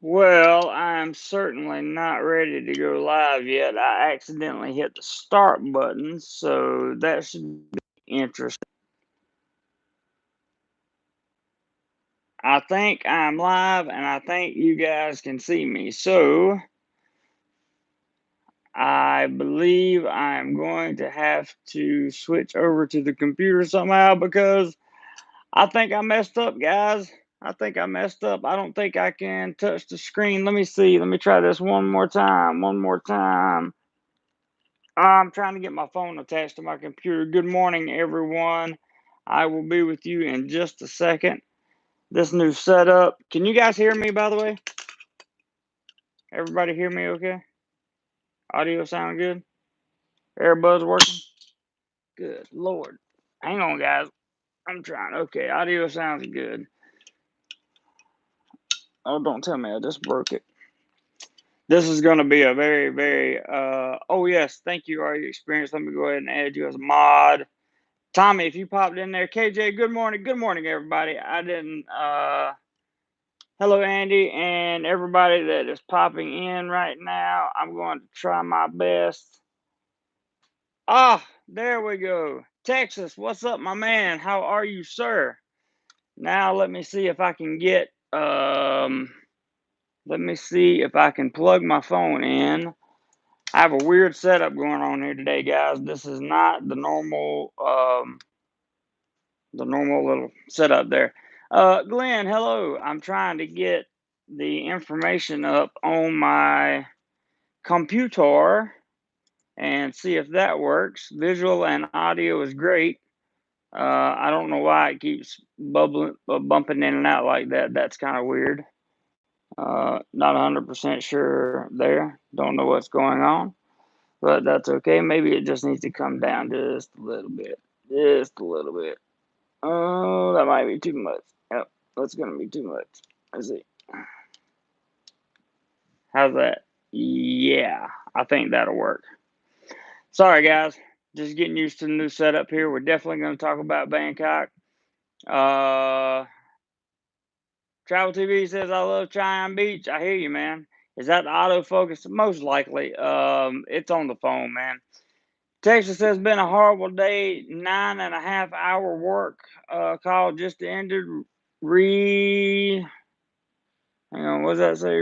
Well, I'm certainly not ready to go live yet. I accidentally hit the start button, so that should be interesting. I think I'm live and I think you guys can see me. So I believe I'm going to have to switch over to the computer somehow because I think I messed up, guys. I think I messed up. I don't think I can touch the screen. Let me see. Let me try this one more time. One more time. I'm trying to get my phone attached to my computer. Good morning, everyone. I will be with you in just a second. This new setup. Can you guys hear me, by the way? Everybody hear me okay? Audio sound good? Earbuds working? Good Lord. Hang on, guys. I'm trying. Okay, audio sounds good. Oh, don't tell me I just broke it. This is going to be a very, very, oh, yes. Thank you, Are You Experienced? Let me go ahead and add you as a mod. Tommy, if you popped in there, KJ, good morning. Good morning, everybody. I didn't, hello, Andy, and everybody that is popping in right now. I'm going to try my best. Ah, there we go. Texas, what's up, my man? How are you, sir? Now, let me see if I can get, let me see if I can plug my phone in. I have a weird setup going on here today, guys. This is not the normal little setup there. Glenn, hello. I'm trying to get the information up on my computer and see if that works. Visual and audio is great. I don't know why it keeps bumping in and out like that. That's kind of weird. Not 100% sure there. Don't know what's going on, but that's okay. Maybe it just needs to come down just a little bit. Just a little bit. Oh, that might be too much. Yep, that's gonna be too much. Let's see. How's that? Yeah, I think that'll work. Sorry, guys. Just getting used to the new setup here. We're definitely going to talk about Bangkok. Uh, Travel TV says I love Cheyenne Beach. I hear you, man. Is that the autofocus? Most likely. It's on the phone, man. Texas has been a horrible day. 9.5 hour work call just ended. Re Hang on, what does that say?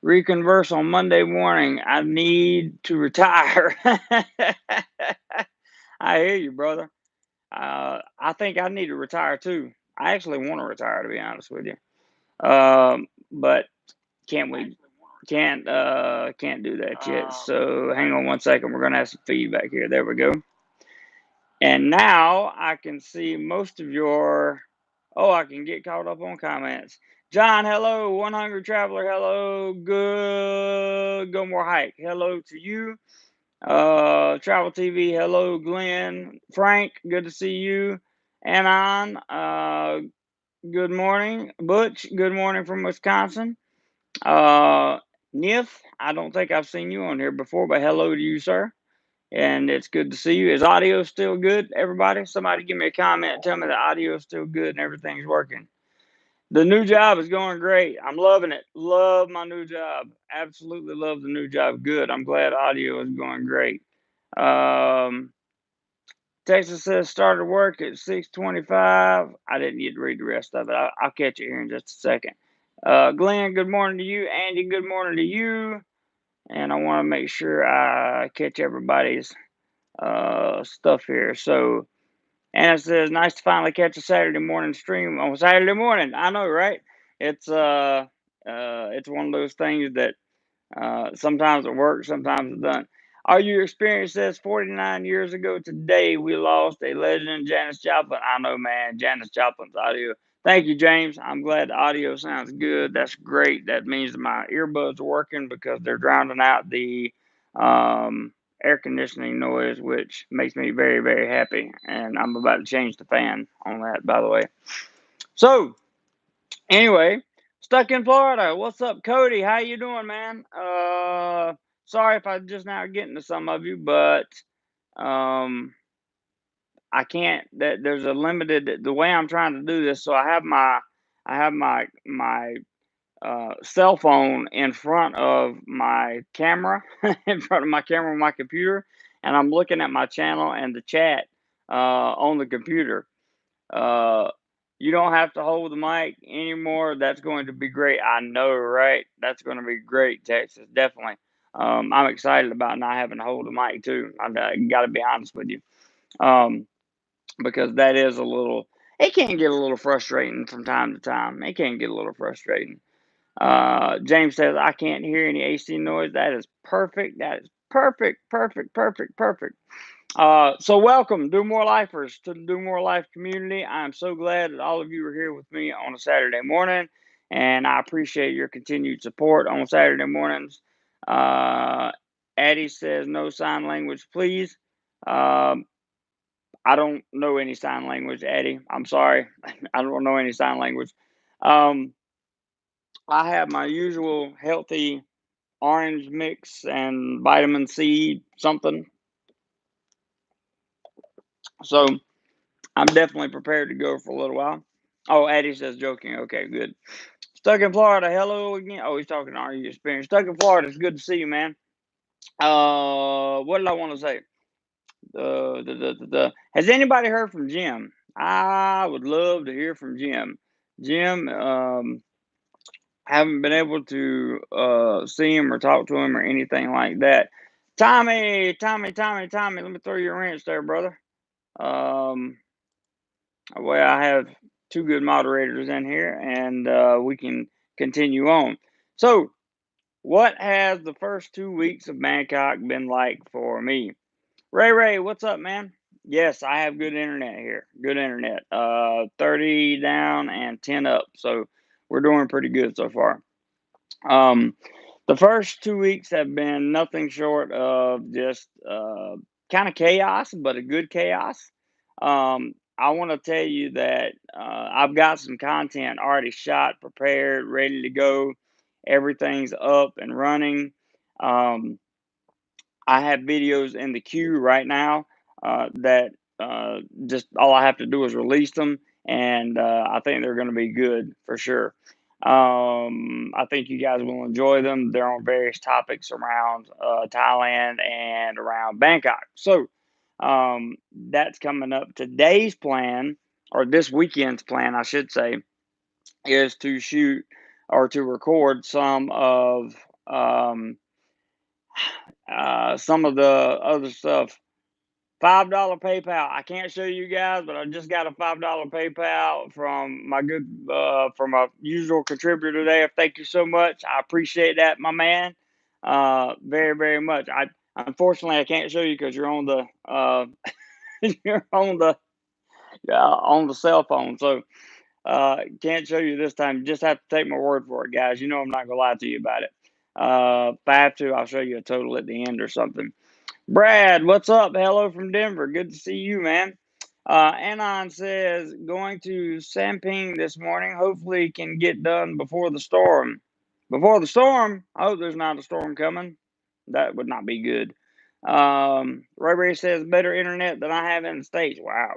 Reconverse on Monday morning. I need to retire. I hear you, brother. I think I need to retire too. I actually want to retire, to be honest with you. But can't we? Can't do that yet. So hang on one second. We're gonna have some feedback here. There we go. And now I can see most of your. Oh, I can get caught up on comments. John, hello. One Hungry Traveler, hello. Good. Go More Hike, hello to you. Travel TV, hello. Glenn, Frank, good to see you. Anon, good morning. Butch, good morning from Wisconsin. Uh, Nif, I don't think I've seen you on here before, but hello to you, sir. And it's good to see you. Is audio still good, everybody? Somebody give me a comment. Tell me the audio is still good and everything's working. The new job is going great. I'm loving it. Love my new job. Absolutely love the new job. Good. I'm glad audio is going great. Um, Texas says started work at 6:25. I didn't get to read the rest of it. I'll catch it here in just a second. Glenn, good morning to you. Andy, good morning to you. And I want to make sure I catch everybody's stuff here. So Anna says, nice to finally catch a Saturday morning stream on Saturday morning. I know, right? It's one of those things that sometimes it works, sometimes it doesn't. Are you experienced this? 49 years ago today, we lost a legend, Janis Joplin. I know, man. Janis Joplin's audio. Thank you, James. I'm glad the audio sounds good. That's great. That means that my earbuds are working because they're drowning out the air conditioning noise, which makes me very, very happy. And I'm about to change the fan on that, by the way. So, anyway, stuck in Florida. What's up, Cody? How you doing, man? Sorry if I just now getting to some of you, but um, I can't. There's a limited the way I'm trying to do this. So I have my I have my cell phone in front of my camera, in front of my camera on my computer, and I'm looking at my channel and the chat on the computer. Uh, you don't have to hold the mic anymore. That's going to be great. I know, right? That's going to be great, Texas. Definitely. I'm excited about not having to hold the mic too. I got to be honest with you, because that is a little. It can get a little frustrating from time to time. It can get a little frustrating. James says, I can't hear any AC noise. That is perfect. That is perfect, perfect, perfect, perfect. So welcome, Do More Lifers, to the Do More Life community. I'm so glad that all of you are here with me on a Saturday morning, and I appreciate your continued support on Saturday mornings. Uh, Addie says, no sign language, please. Um, I don't know any sign language, Addie. I'm sorry. I don't know any sign language. Um, I have my usual healthy orange mix and vitamin C something. So I'm definitely prepared to go for a little while. Oh, Addie says joking. Okay, good. Stuck in Florida. Hello again. Oh, he's talking our experience. Stuck in Florida. It's good to see you, man. What did I want to say? Has anybody heard from Jim? I would love to hear from Jim. Jim, haven't been able to see him or talk to him or anything like that. Tommy, let me throw you a wrench there, brother. Um, well, I have two good moderators in here, and we can continue on. So, what has the first 2 weeks of Bangkok been like for me? Ray, what's up, man? Yes, I have good internet here. Good internet. 30 down and 10 up. So, we're doing pretty good so far. Um, the first 2 weeks have been nothing short of just kind of chaos, but a good chaos. I want to tell you that I've got some content already shot, prepared, ready to go. Everything's up and running. Um, I have videos in the queue right now that just all I have to do is release them, and I think they're going to be good for sure. I think you guys will enjoy them. They're on various topics around Thailand and around Bangkok. So that's coming up. Today's plan, or this weekend's plan, I should say, is to shoot or to record um, some of the other stuff. $5 PayPal. I can't show you guys, but I just got a $5 PayPal from my good from a usual contributor there. Thank you so much. I appreciate that, my man. Very, very much. I unfortunately I can't show you because you're on the you're on the cell phone. So can't show you this time. You just have to take my word for it, guys. You know I'm not gonna lie to you about it. If I have to, I'll show you a total at the end or something. Brad, what's up? Hello from Denver. Good to see you, man. Anon says, going to Samping this morning. Hopefully, can get done before the storm. Before the storm? I hope there's not a storm coming. That would not be good. Ray says, better internet than I have in the States. Wow.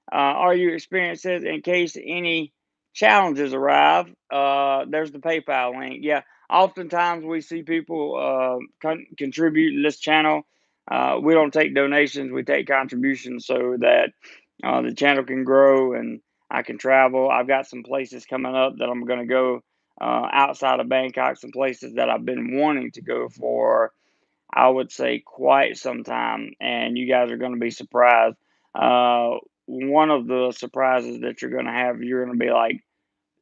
Are you experiences in case any challenges arrive? There's the PayPal link. Yeah, oftentimes we see people contribute to this channel. We don't take donations, we take contributions so that the channel can grow and I can travel. I've got some places coming up that I'm going to go outside of Bangkok, some places that I've been wanting to go for, I would say, quite some time, and you guys are going to be surprised. Uh, One of the surprises that you're going to have, you're going to be like,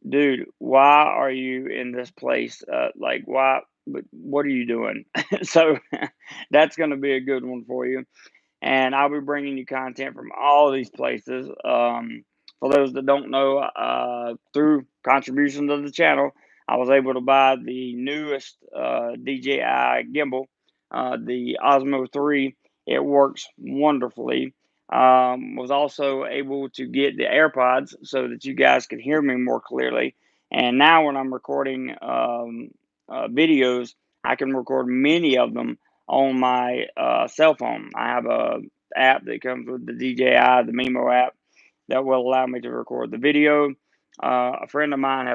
dude, why are you in this place? Like, why? What are you doing? So that's going to be a good one for you, and I'll be bringing you content from all these places. For those that don't know, through contributions of the channel, I was able to buy the newest DJI gimbal, the Osmo 3. It works wonderfully. Was also able to get the AirPods so that you guys can hear me more clearly. And now, when I'm recording videos, I can record many of them on my cell phone. I have a app that comes with the DJI, the Mimo app, that will allow me to record the video. A friend of mine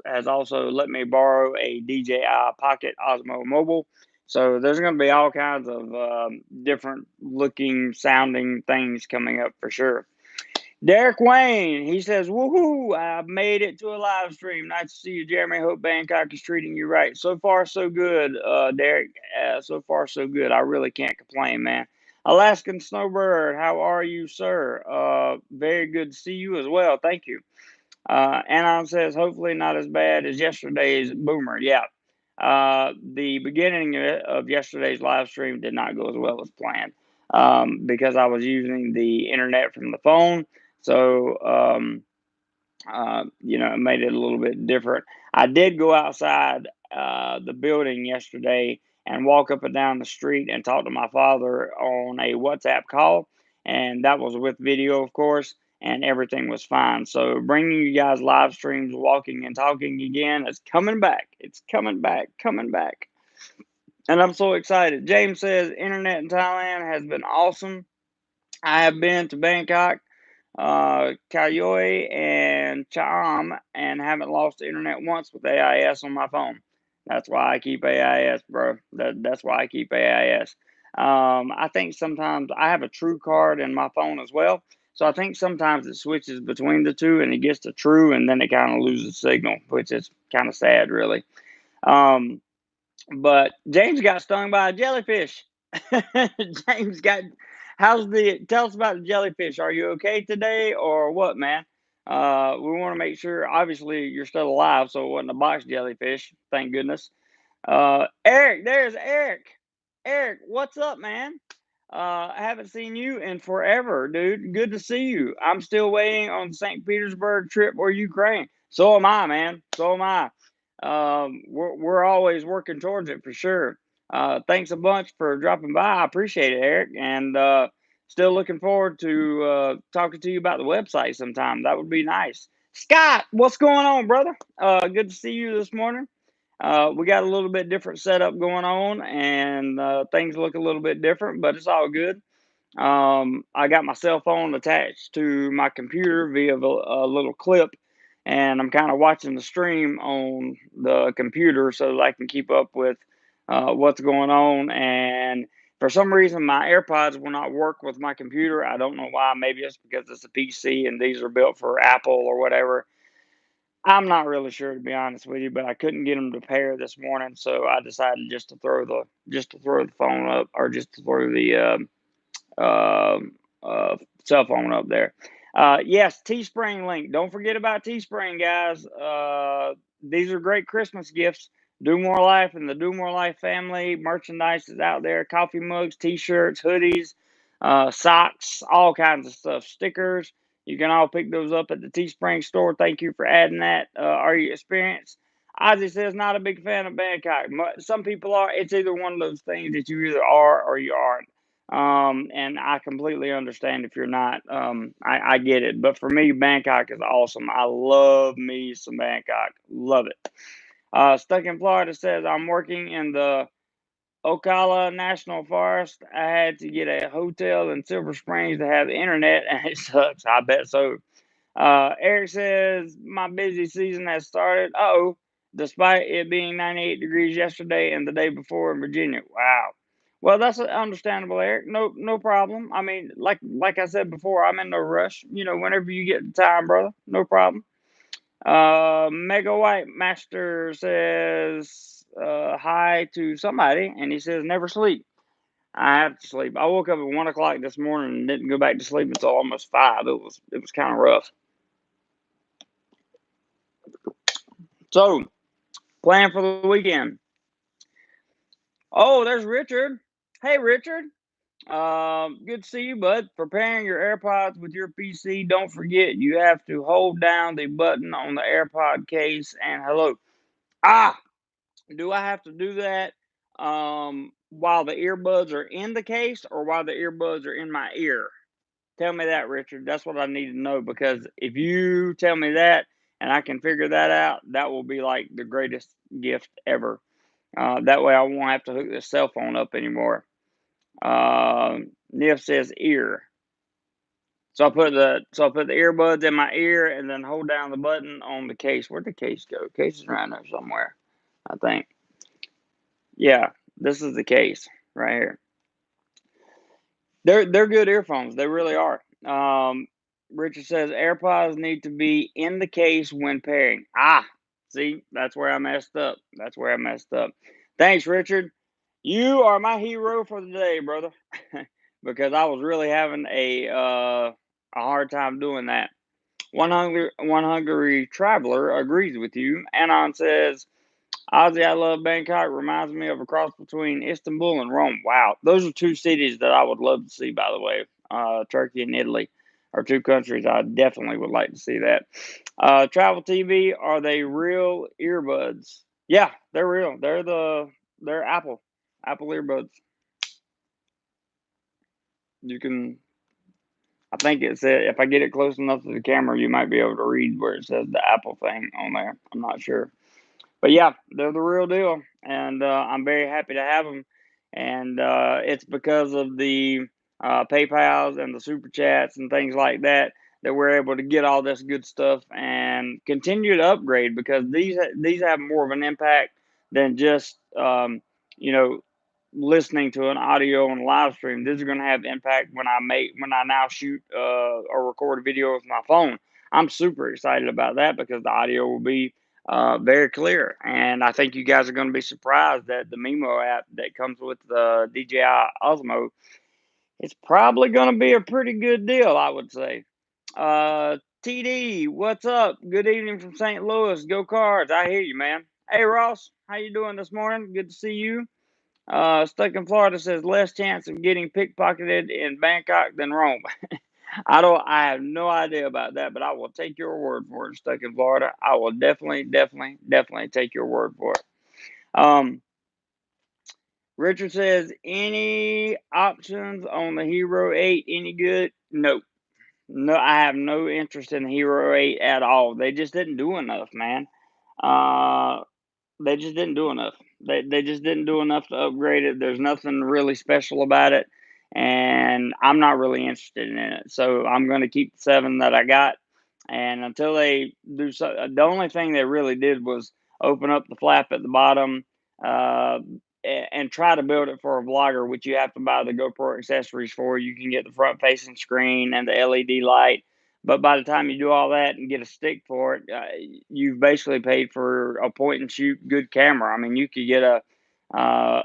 has also let me borrow a DJI Pocket Osmo Mobile. So there's going to be all kinds of different looking, sounding things coming up for sure. Derek Wayne, he says, "Woohoo! I've made it to a live stream. Nice to see you, Jeremy. Hope Bangkok is treating you right. So far, so good, Derek. So far, so good. I really can't complain, man. Alaskan Snowbird, how are you, sir? Very good to see you as well. Thank you. Anon says, hopefully not as bad as yesterday's boomer. Yeah. The beginning of yesterday's live stream did not go as well as planned because I was using the internet from the phone. So, it made it a little bit different. I did go outside the building yesterday and walk up and down the street and talk to my father on a WhatsApp call, and that was with video, of course, and everything was fine. So, bringing you guys live streams, walking and talking again is coming back. It's coming back, coming back. And I'm so excited. James says, internet in Thailand has been awesome. I have been to Bangkok, Kayoy, and Cham, and haven't lost the internet once with AIS on my phone. That's why I keep AIS, bro. That's why I keep AIS. I think sometimes I have a True card in my phone as well. So I think sometimes it switches between the two and it gets to True and then it kind of loses signal, which is kind of sad, really. Um, but James got stung by a jellyfish. James got. Tell us about the jellyfish? Are you okay today or what, man? We want to make sure. Obviously, you're still alive, so it wasn't a box jellyfish. Thank goodness. Eric, there's Eric. Eric, what's up, man? I haven't seen you in forever, dude. Good to see you. I'm still waiting on the St. Petersburg trip or Ukraine. So am I, man. So am I. We're always working towards it for sure. Thanks a bunch for dropping by. I appreciate it, Eric, and still looking forward to talking to you about the website sometime. That would be nice. Scott, what's going on, brother? Good to see you this morning. We got a little bit different setup going on, and things look a little bit different, but it's all good. I got my cell phone attached to my computer via a little clip, and I'm kind of watching the stream on the computer so that I can keep up with what's going on. And for some reason, my AirPods will not work with my computer. I don't know why. Maybe it's because it's a PC and these are built for Apple or whatever. I'm not really sure, to be honest with you, but I couldn't get them to pair this morning, so I decided just to throw the phone up, or just to throw the cell phone up there. Yes, Teespring link. Don't forget about Teespring, guys. These are great Christmas gifts. Do More Life and the Do More Life family merchandise is out there. Coffee mugs, T-shirts, hoodies, socks, all kinds of stuff. Stickers. You can all pick those up at the Teespring store. Thank you for adding that. Are you experienced? Ozzy says, not a big fan of Bangkok. Some people are. It's either one of those things that you either are or you aren't. And I completely understand if you're not. I get it. But for me, Bangkok is awesome. I love me some Bangkok. Love it. Stuck in Florida says, I'm working in the Ocala National Forest. I had to get a hotel in Silver Springs to have internet, and it sucks. I bet so. Eric says, my busy season has started. Oh, despite it being 98 degrees yesterday and the day before in Virginia. Wow. Well, that's understandable, Eric. No problem. I mean, like I said before, I'm in no rush. Whenever you get the time, brother, no problem. Mega White Master says hi to somebody, and he says never sleep. I have to sleep. I woke up at 1 o'clock this morning and didn't go back to sleep until almost 5. It was kind of rough. So, plan for the weekend. Oh, there's Richard. Hey, Richard. Good to see you, bud. Preparing your AirPods with your PC. Don't forget, you have to hold down the button on the AirPod case and hello. Ah, do I have to do that while the earbuds are in the case or while the earbuds are in my ear? Tell me that, Richard. That's what I need to know because if you tell me that and I can figure that out, that will be like the greatest gift ever. That way I won't have to hook this cell phone up anymore. Nif says ear. So I put the earbuds in my ear and then hold down the button on the case. Where'd the case go? Case is around there somewhere, I think. Yeah, this is the case right here. They're good earphones. They really are. Richard says AirPods need to be in the case when pairing. Ah, see, that's where I messed up. That's where I messed up. Thanks, Richard. You are my hero for the day, brother, because I was really having a hard time doing that. One hungry traveler agrees with you. Anon says, Ozzy, I love Bangkok. Reminds me of a cross between Istanbul and Rome. Wow, those are two cities that I would love to see. By the way, Turkey and Italy are two countries I definitely would like to see that. Travel TV, are they real earbuds? Yeah, they're real. They're Apple earbuds. You can. I think it said if I get it close enough to the camera, you might be able to read where it says the Apple thing on there. I'm not sure. But yeah, they're the real deal, and I'm very happy to have them. And it's because of the PayPal's and the super chats and things like that that we're able to get all this good stuff and continue to upgrade because these have more of an impact than just you know listening to an audio on a live stream. This is going to have impact when I now shoot or record a video with my phone. I'm super excited about that because the audio will be very clear. And I think you guys are going to be surprised that the Mimo app that comes with the DJI Osmo is probably going to be a pretty good deal, I would say. TD, what's up? Good evening from St. Louis. Go Cards. I hear you, man. Hey, Ross, how you doing this morning? Good to see you. Stuck in Florida says less chance of getting pickpocketed in Bangkok than Rome. I have no idea about that, but I will take your word for it. Stuck in Florida, I will definitely take your word for it. Um, Richard says, any options on the Hero 8 any good? Nope. No, I have no interest in the Hero 8 at all. They just didn't do enough, man. Uh, they just didn't do enough. They just didn't do enough to upgrade it. There's nothing really special about it, and I'm not really interested in it. So I'm going to keep the 7 that I got, and until they do so, the only thing they really did was open up the flap at the bottom, uh, and try to build it for a vlogger, which you have to buy the GoPro accessories for. You can get the front facing screen and the LED light, but by the time you do all that and get a stick for it, you've basically paid for a point and shoot good camera. I mean, you could get uh,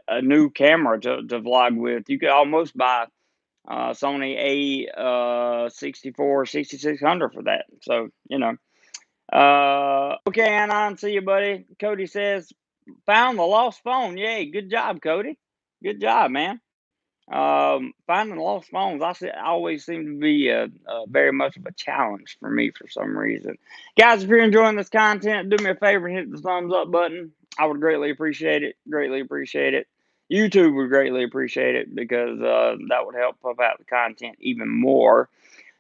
a new camera to vlog with. You could almost buy Sony A 6600 for that. So okay, Anon, see you, buddy. Cody says found the lost phone. Yay, good job, Cody. Good job, man. Finding lost phones, always seem to be very much of a challenge for me for some reason. Guys, if you're enjoying this content, do me a favor and hit the thumbs up button. I would greatly appreciate it. Greatly appreciate it. YouTube would greatly appreciate it because that would help pump out the content even more.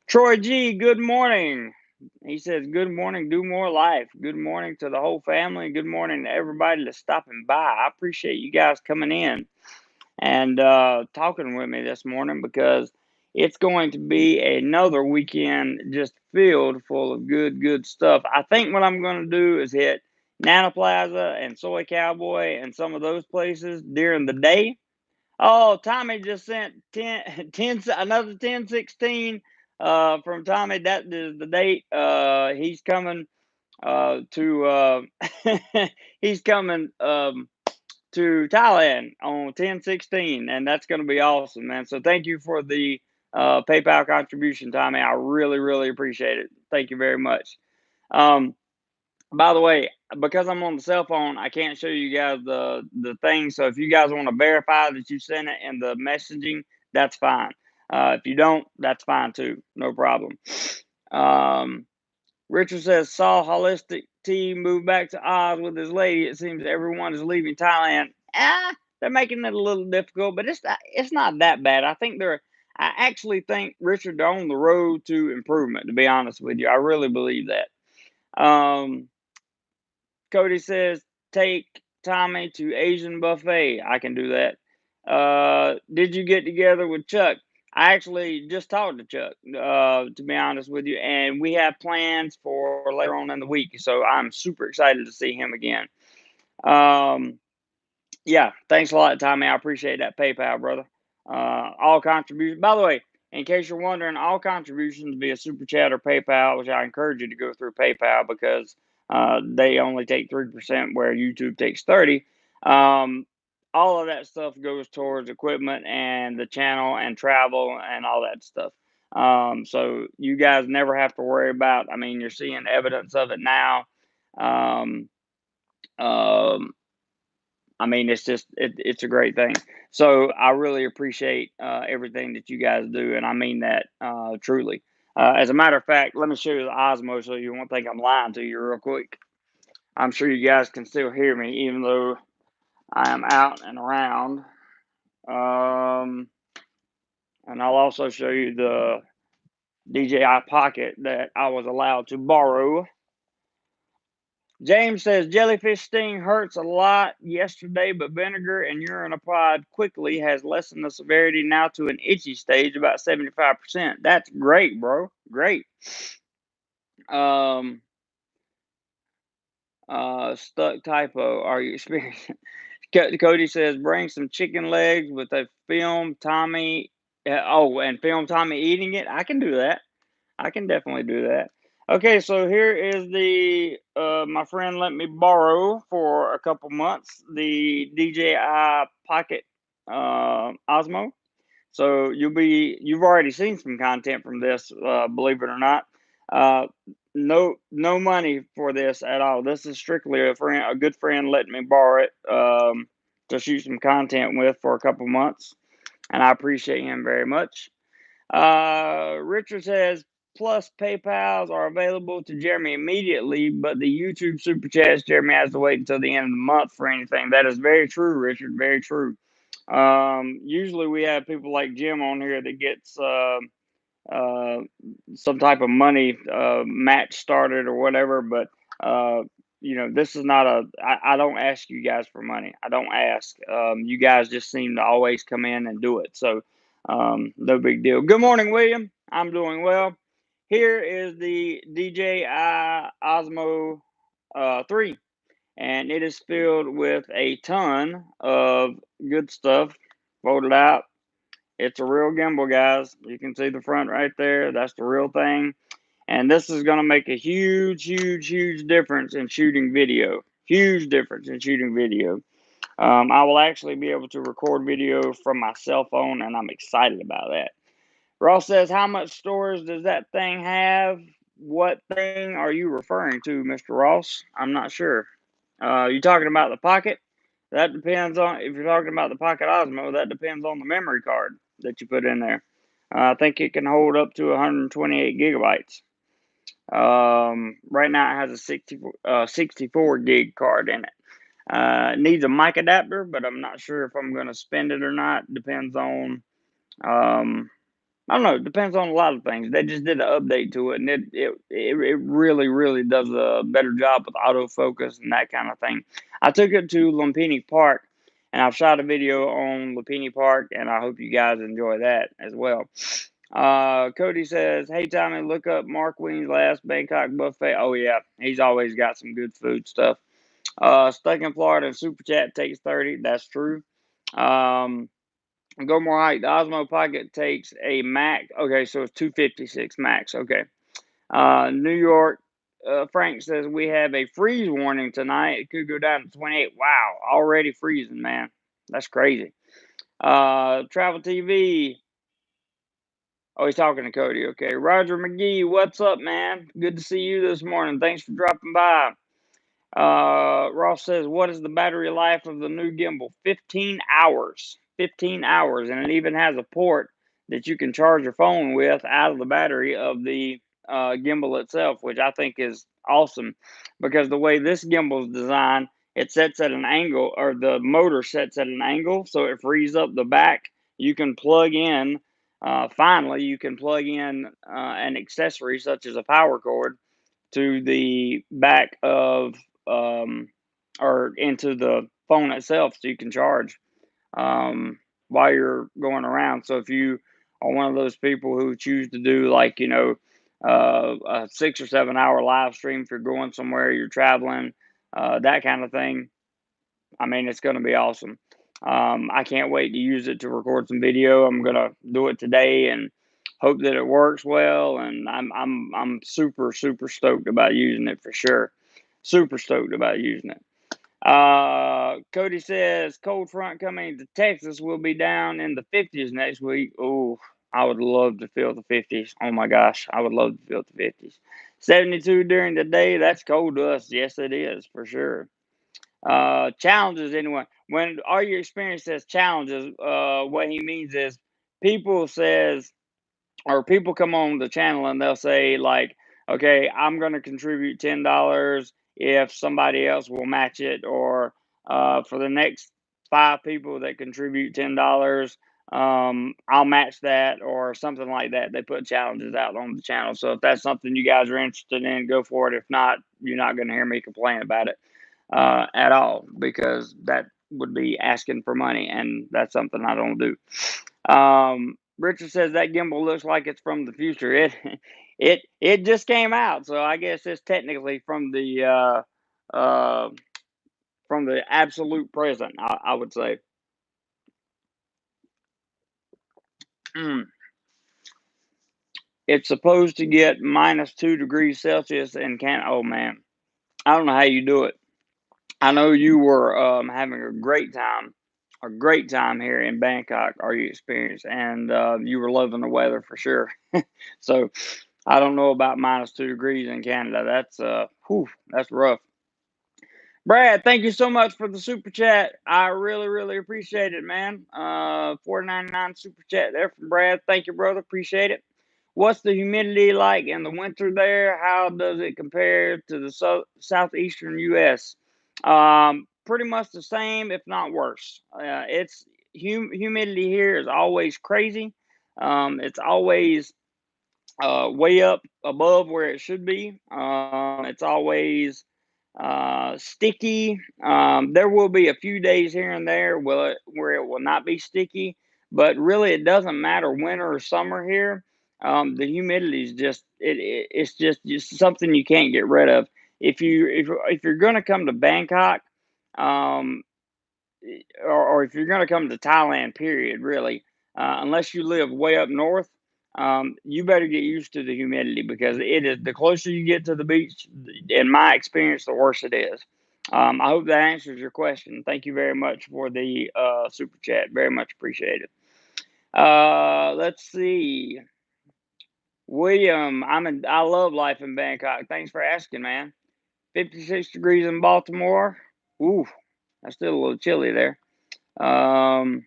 Troy G, good morning. He says, good morning, do more life. Good morning to the whole family. Good morning to everybody that's stopping by. I appreciate you guys coming in and talking with me this morning because it's going to be another weekend just filled full of good stuff. I think what I'm going to do is hit Nana Plaza and Soy Cowboy and some of those places during the day. Oh, Tommy just sent 10 another 1016 from Tommy. That is the date. He's coming to he's coming to Thailand on 1016, and that's going to be awesome, man. So thank you for the PayPal contribution, Tommy. I really appreciate it. Thank you very much. Um, by the way, because I'm on the cell phone, I can't show you guys the thing. So if you guys want to verify that you sent it in the messaging, that's fine. If you don't, that's fine too. No problem. Richard says, saw holistic team move back to Oz with his lady. It seems everyone is leaving Thailand. They're making it a little difficult, but it's not that bad. I actually think Richard they're on the road to improvement, to be honest with you. I really believe that. Cody says, take Tommy to Asian buffet. I can do that. Did you get together with Chuck? I actually just talked to Chuck, to be honest with you, and we have plans for later on in the week. So I'm super excited to see him again. Um, Yeah, thanks a lot, Tommy. I appreciate that PayPal, brother. All contributions. By the way, in case you're wondering, all contributions via Super Chat or PayPal, which I encourage you to go through PayPal because they only take 3%, where YouTube takes 30. Um, all of that stuff goes towards equipment and the channel and travel and all that stuff. So you guys never have to worry about. I mean, you're seeing evidence of it now. Um, um, I mean, it's a great thing. So I really appreciate everything that you guys do, and I mean that truly. As a matter of fact, let me show you the Osmo so you won't think I'm lying to you real quick. I'm sure you guys can still hear me, even though I am out and around. Um, and I'll also show you the DJI Pocket that I was allowed to borrow. James says jellyfish sting hurts a lot yesterday, but vinegar and urine applied quickly has lessened the severity now to an itchy stage, about 75%. That's great, bro. Great. Um, stuck typo. Are you experiencing? Cody says bring some chicken legs with a film Tommy. And film Tommy eating it. I can do that. I can definitely do that. Okay, so here is the my friend let me borrow for a couple months the DJI Pocket Osmo. So you've already seen some content from this, believe it or not. Uh, no money for this at all. This is strictly a good friend letting me borrow it to shoot some content with for a couple months, and I appreciate him very much. Richard says, plus PayPals are available to Jeremy immediately, but the YouTube super chats, Jeremy has to wait until the end of the month for anything. That is very true, Richard. Very true. Usually we have people like Jim on here that gets uh, some type of money match started or whatever, but this is not I don't ask you guys for money. I don't ask. You guys just seem to always come in and do it. So no big deal. Good morning, William. I'm doing well. Here is the DJI Osmo 3, and it is filled with a ton of good stuff folded out. It's a real gimbal, guys. You can see the front right there. That's the real thing. And this is going to make a huge, huge, huge difference in shooting video. Huge difference in shooting video. I will actually be able to record video from my cell phone, and I'm excited about that. Ross says, how much storage does that thing have? What thing are you referring to, Mr. Ross? I'm not sure. You talking about the Pocket? That depends on, if you're talking about the Pocket Osmo, that depends on the memory card that you put in there. I think it can hold up to 128 gigabytes. Right now it has a 64 gig card in it. It needs a mic adapter, but I'm not sure if I'm going to spend it or not. Depends on, I don't know. It depends on a lot of things. They just did an update to it, and it really, really does a better job with autofocus and that kind of thing. I took it to Lumpini Park, and I've shot a video on Lumpini Park, and I hope you guys enjoy that as well. Cody says, hey, Tommy, look up Mark Ween's last Bangkok buffet. Oh, yeah. He's always got some good food stuff. Stuck in Florida and Super Chat takes 30. That's true. Go more height. The Osmo Pocket takes a max. Okay, so it's 256 max. Okay. New York. Frank says we have a freeze warning tonight. It could go down to 28. Wow, already freezing, man. That's crazy. Travel TV. Oh, he's talking to Cody. Okay. Roger McGee, what's up, man? Good to see you this morning. Thanks for dropping by. Ross says, what is the battery life of the new gimbal? 15 hours. 15 hours. And it even has a port that you can charge your phone with out of the battery of the gimbal itself, which I think is awesome because the way this gimbal is designed, it sets at an angle, or the motor sets at an angle, so it frees up the back. You can plug in, finally, you can plug in an accessory such as a power cord to the back of or into the phone itself so you can charge while you're going around. So if you are one of those people who choose to do like, a 6 or 7 hour live stream if you're going somewhere, you're traveling, that kind of thing, I mean, it's going to be awesome. I can't wait to use it to record some video. I'm going to do it today and hope that it works well. And I'm super, super stoked about using it for sure. Super stoked about using it. Cody says cold front coming to Texas will be down in the 50s next week. Oh, I would love to feel the 50s. Oh my gosh, I would love to feel the 50s. 72 during the day. That's cold to us. Yes, it is for sure. Challenges anyone. When all your experience says challenges, what he means is people says or people come on the channel and they'll say like, okay, I'm going to contribute $10 if somebody else will match it, or for the next 5 people that contribute $10, I'll match that, or something like that. They put challenges out on the channel. So if that's something you guys are interested in, go for it. If not, you're not going to hear me complain about it at all, because that would be asking for money, and that's something I don't do. Richard says that gimbal looks like it's from the future. It just came out, so I guess it's technically from the absolute present. I would say. Mm. It's supposed to get -2 degrees Celsius and can. Oh man, I don't know how you do it. I know you were having a great time here in Bangkok. Are you experienced? And you were loving the weather for sure. So I don't know about -2 degrees in Canada. That's rough. Brad, thank you so much for the super chat. I really, really appreciate it, man. 4.99 super chat there from Brad. Thank you, brother. Appreciate it. What's the humidity like in the winter there? How does it compare to the southeastern U.S.? Pretty much the same, if not worse. It's humidity here is always crazy. It's always way up above where it should be. It's always sticky. There will be a few days here and there where it will not be sticky, but really it doesn't matter winter or summer here. The humidity is it's just something you can't get rid of. If you're gonna come to Bangkok, um, or if you're going to come to Thailand, period, really, unless you live way up north, you better get used to the humidity, because it is the closer you get to the beach, in my experience, the worse it is. I hope that answers your question. Thank you very much for the super chat. Very much appreciated. Let's see. William, I love life in Bangkok. Thanks for asking, man. 56 degrees in Baltimore. Ooh, that's still a little chilly there. Um,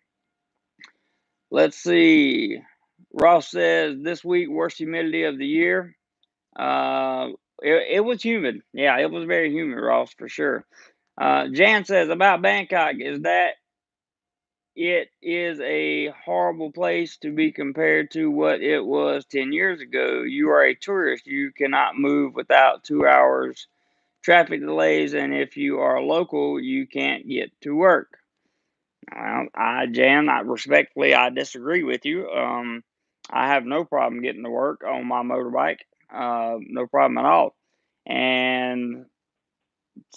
let's see. Ross says this week worst humidity of the year. Uh, it was humid. Yeah, it was very humid, Ross, for sure. Jan says about Bangkok is that it is a horrible place to be compared to what it was 10 years ago. You are a tourist. You cannot move without 2 hours traffic delays, and if you are local, you can't get to work. Well, Jan, I disagree with you. I have no problem getting to work on my motorbike. No problem at all. And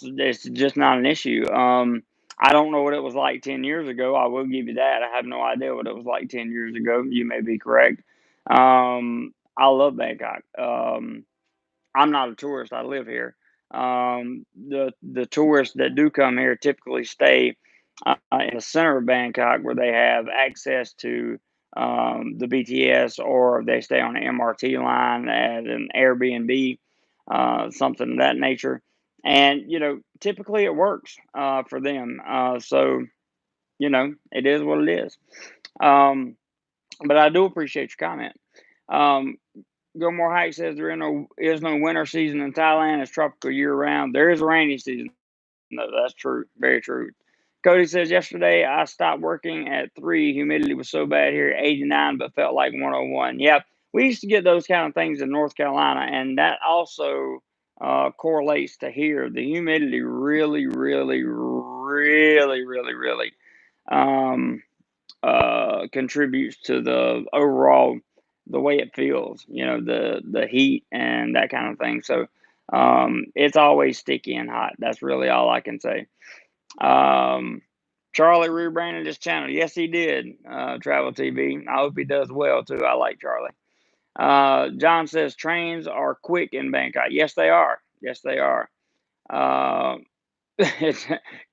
it's just not an issue. I don't know what it was like 10 years ago. I will give you that. I have no idea what it was like 10 years ago. You may be correct. I love Bangkok. I'm not a tourist. I live here. The tourists that do come here typically stay in the center of Bangkok, where they have access to the BTS, or they stay on the MRT line at an Airbnb, something of that nature. And typically it works for them. So it is what it is. Um, but I do appreciate your comment. Um, Gilmore Hike says is no winter season in Thailand. It's tropical year round. There is a rainy season. No, that's true. Very true. Cody says yesterday I stopped working at 3. Humidity was so bad here, 89, but felt like 101. Yeah, we used to get those kind of things in North Carolina, and that also correlates to here. The humidity really, really, really, really, really um, contributes to the overall the way it feels, the heat and that kind of thing. So it's always sticky and hot. That's really all I can say. Um, Charlie rebranded his channel. Yes, he did. Travel TV. I hope he does well too. I like Charlie. John says trains are quick in Bangkok. Yes, they are. Yes, they are. Uh,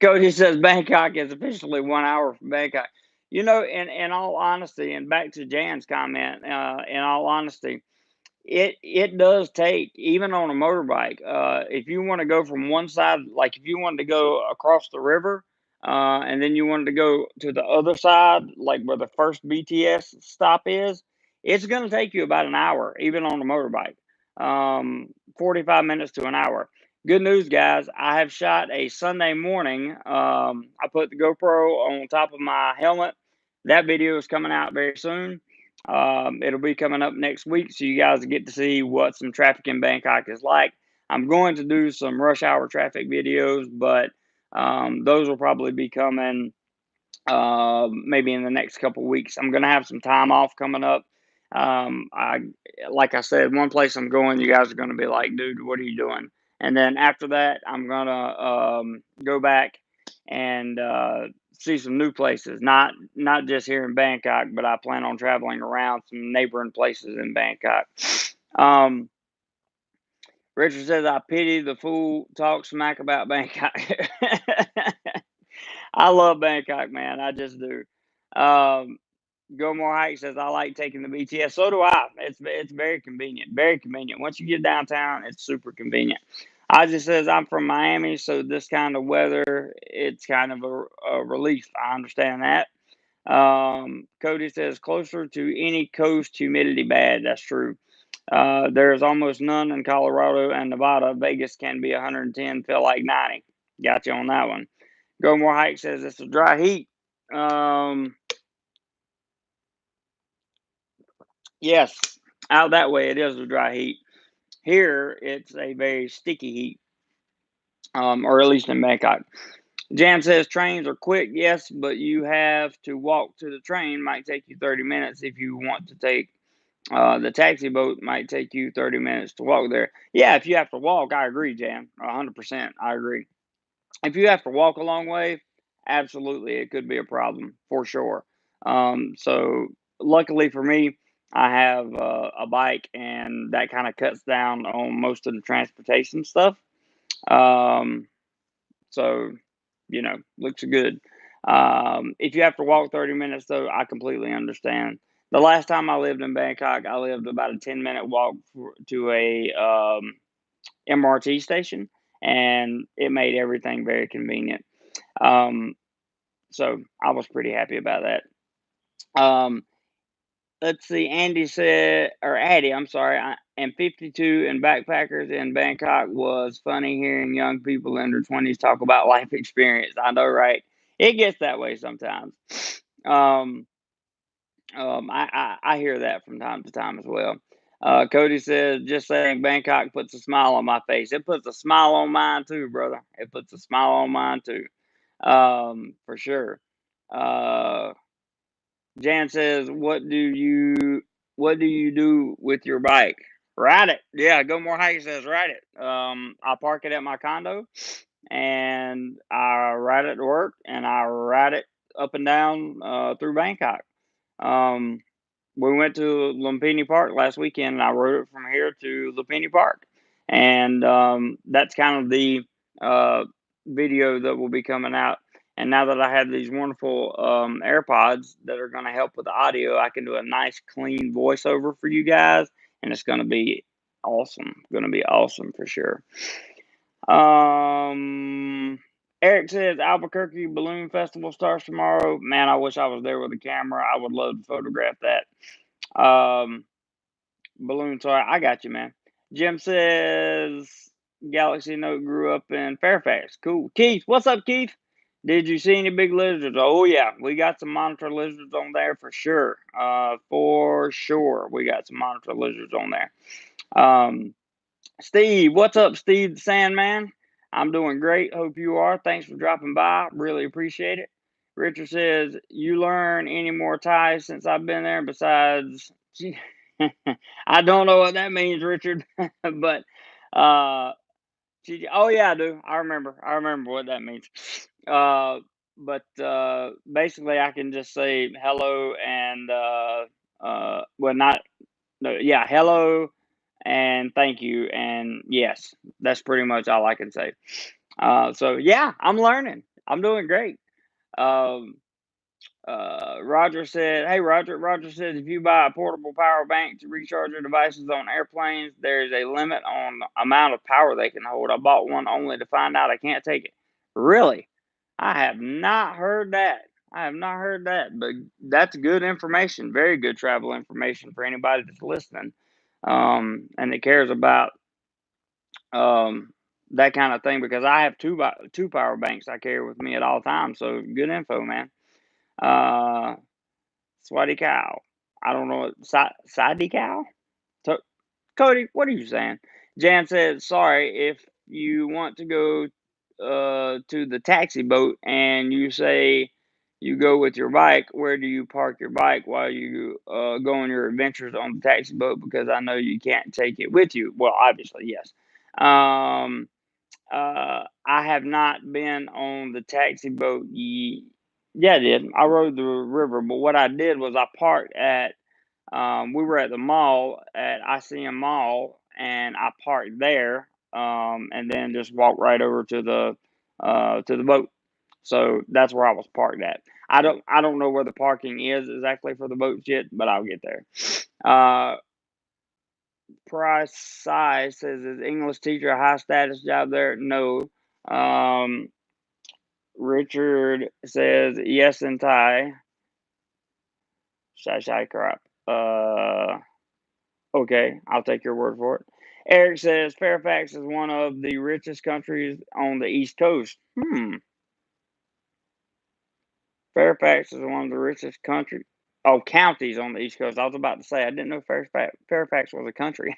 Cody says Bangkok is officially 1 hour from Bangkok. In all honesty, and back to Jan's comment, in all honesty, it does take, even on a motorbike, if you want to go from one side, like if you wanted to go across the river, and then you wanted to go to the other side, like where the first BTS stop is, it's going to take you about an hour, even on a motorbike. 45 minutes to an hour. Good news, guys. I have shot a Sunday morning. I put the GoPro on top of my helmet. That video is coming out very soon. It'll be coming up next week, so you guys get to see what some traffic in Bangkok is like. I'm going to do some rush hour traffic videos, but those will probably be coming maybe in the next couple weeks. I'm gonna have some time off coming up. I Like I said, one place I'm going, you guys are gonna be like, dude, what are you doing? And then after that, I'm gonna go back and see some new places. Not just here in Bangkok, but I plan on traveling around some neighboring places in Bangkok. Um, Richard says, I pity the fool talk smack about Bangkok. I love Bangkok, man. I just do. Um, Go More Hike says I like taking the BTS. So do I. It's very convenient. Very convenient. Once you get downtown, it's super convenient. Ozzy says I'm from Miami, so this kind of weather, it's kind of a relief. I understand that. Cody says closer to any coast, humidity bad. That's true. There is almost none in Colorado and Nevada. Vegas can be 110, feel like 90. Got you on that one. Go More Hike says it's a dry heat. Yes, out that way it is a dry heat. Here it's a very sticky heat, or at least in Bangkok. Jan says trains are quick, yes, but you have to walk to the train. Might take you 30 minutes if you want to take the taxi boat. Might take you 30 minutes to walk there. Yeah, if you have to walk, I agree, Jan. 100%, I agree. If you have to walk a long way, absolutely, it could be a problem for sure. So luckily for me, I have a bike, and that kind of cuts down on most of the transportation stuff. Um, so looks good. If you have to walk 30 minutes, though, I completely understand. The last time I lived in Bangkok, I lived about a 10-minute walk to a MRT station, and it made everything very convenient. Um, so I was pretty happy about that. Let's see. Andy said, or Addy, I'm sorry. I am 52, and backpackers in Bangkok was funny hearing young people in their 20s talk about life experience. I know, right? It gets that way sometimes. Um, I hear that from time to time as well. Cody says, just saying Bangkok puts a smile on my face. It puts a smile on mine too, brother. It puts a smile on mine too. For sure. Uh, Jan says, what do you do with your bike? Ride it. Yeah, Go More Hike says ride it. I park it at my condo, and I ride it to work, and I ride it up and down through Bangkok. Um, we went to Lumpini Park last weekend, and I rode it from here to Lumpini Park, and that's kind of the uh, video that will be coming out. And now that I have these wonderful AirPods that are going to help with the audio, I can do a nice, clean voiceover for you guys, and it's going to be awesome. Going to be awesome for sure. Eric says Albuquerque Balloon Festival starts tomorrow. Man, I wish I was there with a camera. I would love to photograph that. Balloon toy. I got you, man. Jim says Galaxy Note grew up in Fairfax. Cool. Keith, what's up, Keith? Did you see any big lizards? Oh yeah, we got some monitor lizards on there for sure. For sure, we got some monitor lizards on there. Steve, what's up, Steve the Sandman? I'm doing great. Hope you are. Thanks for dropping by. Really appreciate it. Richard says, "You learn any more Thai since I've been there besides?" Gee, I don't know what that means, Richard, but uh, oh yeah, I do. I remember. I remember what that means. Uh, but basically, I can just say hello and well, not no, yeah, hello and thank you and yes. That's pretty much all I can say. So yeah, I'm learning. I'm doing great. Um, Roger said, "Hey, Roger." Roger said, "If you buy a portable power bank to recharge your devices on airplanes, there is a limit on the amount of power they can hold. I bought one only to find out I can't take it." Really? I have not heard that. I have not heard that, but that's good information. Very good travel information for anybody that's listening, and that cares about um, that kind of thing. Because I have two power banks I carry with me at all times. So good info, man. Uh, Sweaty cow. I don't know what side cow. So, Cody, what are you saying? Jan said, "Sorry if you want to go to the taxi boat and you say you go with your bike. Where do you park your bike while you go on your adventures on the taxi boat? Because I know you can't take it with you. Well, obviously, yes. Um, I have not been on the taxi boat. Yeah, I did. I rode the river, but what I did was I parked at. We were at the mall at ICM Mall, and I parked there, and then just walked right over to the boat. So that's where I was parked at. I don't know where the parking is exactly for the boats yet, but I'll get there. Uh, Price size says, "Is English teacher a high status job there?" No. Um, Richard says, "Yes in Thai." Shy shy crap. Okay, I'll take your word for it. Eric says Fairfax is one of the richest countries on the East Coast. Fairfax is one of the richest counties on the East Coast. I was about to say I didn't know Fairfax was a country.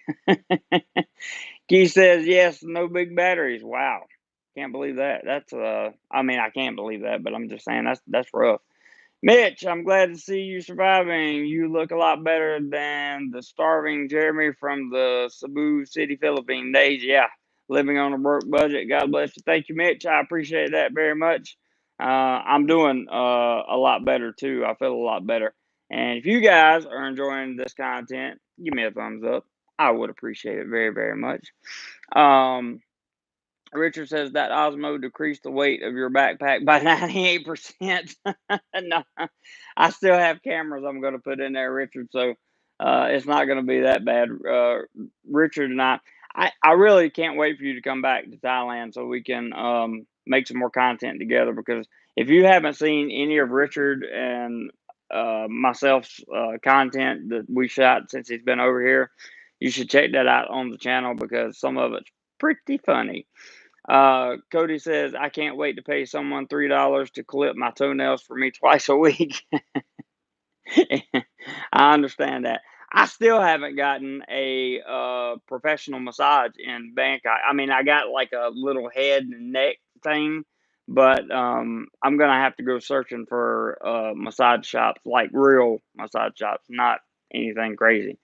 Keith says yes, no big batteries. Wow, can't believe that. That's I mean I can't believe that, but I'm just saying that's rough. Mitch, I'm glad to see you surviving. You look a lot better than the starving Jeremy from the Cebu City, Philippine days. Yeah, living on a broke budget. God bless you. Thank you, Mitch. I appreciate that very much. I'm doing a lot better too. I feel a lot better. And if you guys are enjoying this content, give me a thumbs up. I would appreciate it very, very much. Um, Richard says that Osmo decreased the weight of your backpack by 98%. No, I still have cameras I'm going to put in there, Richard. So it's not going to be that bad. Richard and I really can't wait for you to come back to Thailand so we can make some more content together. Because if you haven't seen any of Richard and myself's content that we shot since he's been over here, you should check that out on the channel because some of it's pretty funny. Cody says, "I can't wait to pay someone $3 to clip my toenails for me twice a week." I understand that. I still haven't gotten a professional massage in Bangkok. I mean, I got like a little head and neck thing, but I'm gonna have to go searching for massage shops, like real massage shops, not anything crazy.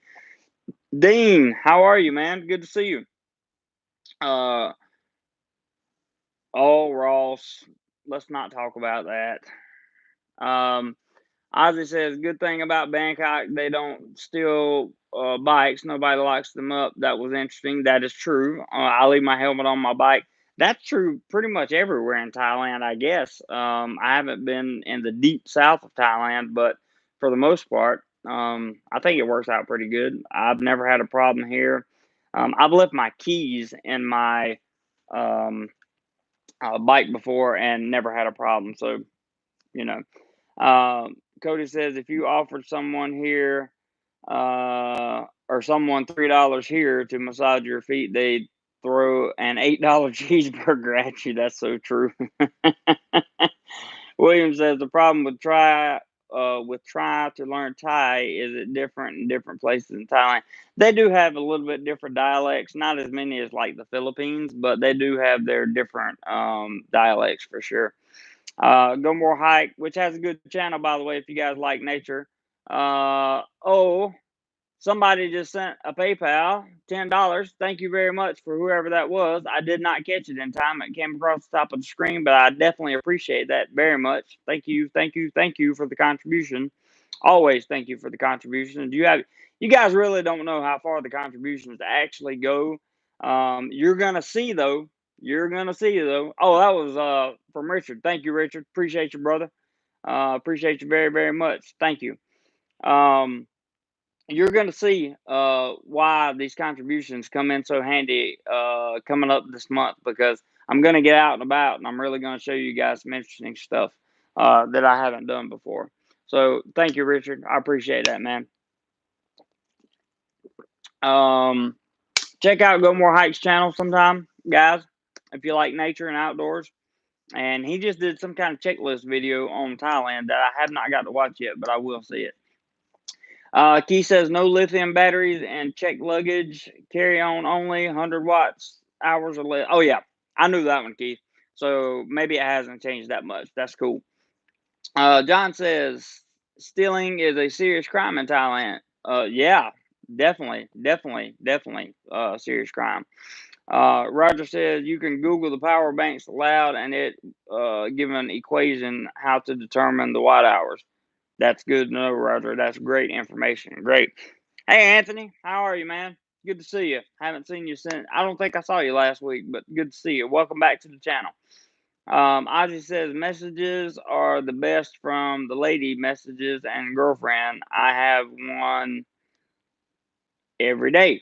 Dean, how are you, man? Good to see you. Uh, oh, Ross, let's not talk about that. Um, Ozzy says, "Good thing about Bangkok, they don't steal bikes. Nobody locks them up." That was interesting. That is true. I leave my helmet on my bike. That's true pretty much everywhere in Thailand, I guess. I haven't been in the deep south of Thailand, but for the most part, I think it works out pretty good. I've never had a problem here. I've left my keys in my um, bike before and never had a problem. So, you know. Cody says if you offered someone here or someone $3 here to massage your feet, they'd throw an $8 cheeseburger at you. That's so true. William says the problem with try to learn Thai is it different in different places in Thailand. They do have a little bit different dialects, not as many as like the Philippines, but they do have their different dialects for sure. Go More Hike, which has a good channel, by the way, if you guys like nature. Oh, somebody just sent a PayPal, $10. Thank you very much for whoever that was. I did not catch it in time. It came across the top of the screen, but I definitely appreciate that very much. Thank you, thank you, thank you for the contribution. Always thank you for the contribution. You guys really don't know how far the contributions actually go. You're gonna see though. You're gonna see though. Oh, that was from Richard. Thank you, Richard. Appreciate you, brother. Appreciate you very, very much. Thank you. Um, you're going to see why these contributions come in so handy coming up this month, because I'm going to get out and about and I'm really going to show you guys some interesting stuff that I haven't done before. So thank you, Richard. I appreciate that, man. Check out Go More Hikes channel sometime, guys, if you like nature and outdoors. And he just did some kind of checklist video on Thailand that I have not got to watch yet, but I will see it. Key says no lithium batteries and check luggage, carry on only, 100 watts, hours or less. Oh, yeah, I knew that one, Keith. So maybe it hasn't changed that much. That's cool. John says stealing is a serious crime in Thailand. Yeah, definitely serious crime. Roger says you can Google the power banks aloud and it give an equation how to determine the watt hours. That's good to know, Roger. That's great information. Great. Hey, Anthony, how are you, man? Good to see you. Haven't seen you since. I don't think I saw you last week, but good to see you. Welcome back to the channel. Ozzy says messages are the best from the lady messages and girlfriend. I have one every day.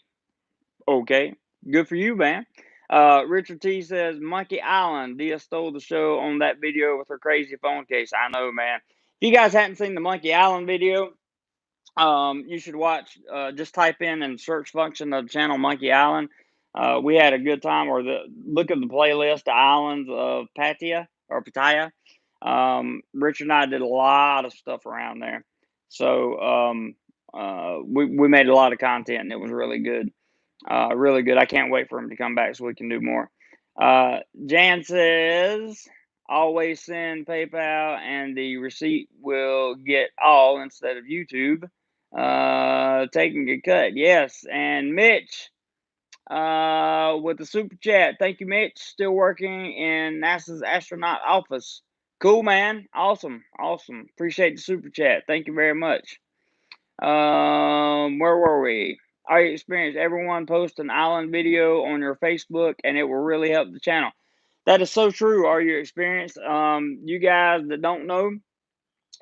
Okay, good for you, man. Richard T says Monkey Island. Dia stole the show on that video with her crazy phone case. I know, man. If you guys hadn't seen the Monkey Island video, you should watch. Just type in and search function of the channel Monkey Island. We had a good time. Or look at the playlist, the islands of Pattaya. Richard and I did a lot of stuff around there, so we made a lot of content, and it was really good. Really good. I can't wait for him to come back so we can do more. Jan says always send PayPal and the receipt will get all instead of YouTube. Taking a cut. Yes. And Mitch with the super chat. Thank you, Mitch. Still working in NASA's astronaut office. Cool, man. Awesome. Awesome. Appreciate the super chat. Thank you very much. Where were we? I experienced everyone post an island video on your Facebook and it will really help the channel. That is so true. Are you experienced? You guys that don't know,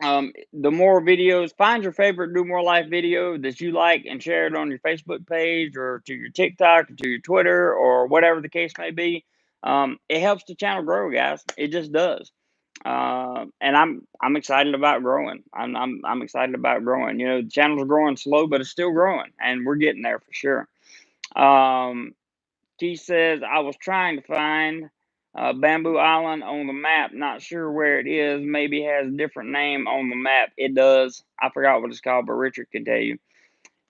the more videos, find your favorite Do More Life video that you like and share it on your Facebook page or to your TikTok or to your Twitter or whatever the case may be. It helps the channel grow, guys. It just does. And I'm excited about growing. I'm excited about growing. You know, the channel's growing slow, but it's still growing, and we're getting there for sure. He says I was trying to find Bamboo Island on the map. Not sure where it is. Maybe it has a different name on the map. It does. I forgot what it's called, but Richard can tell you.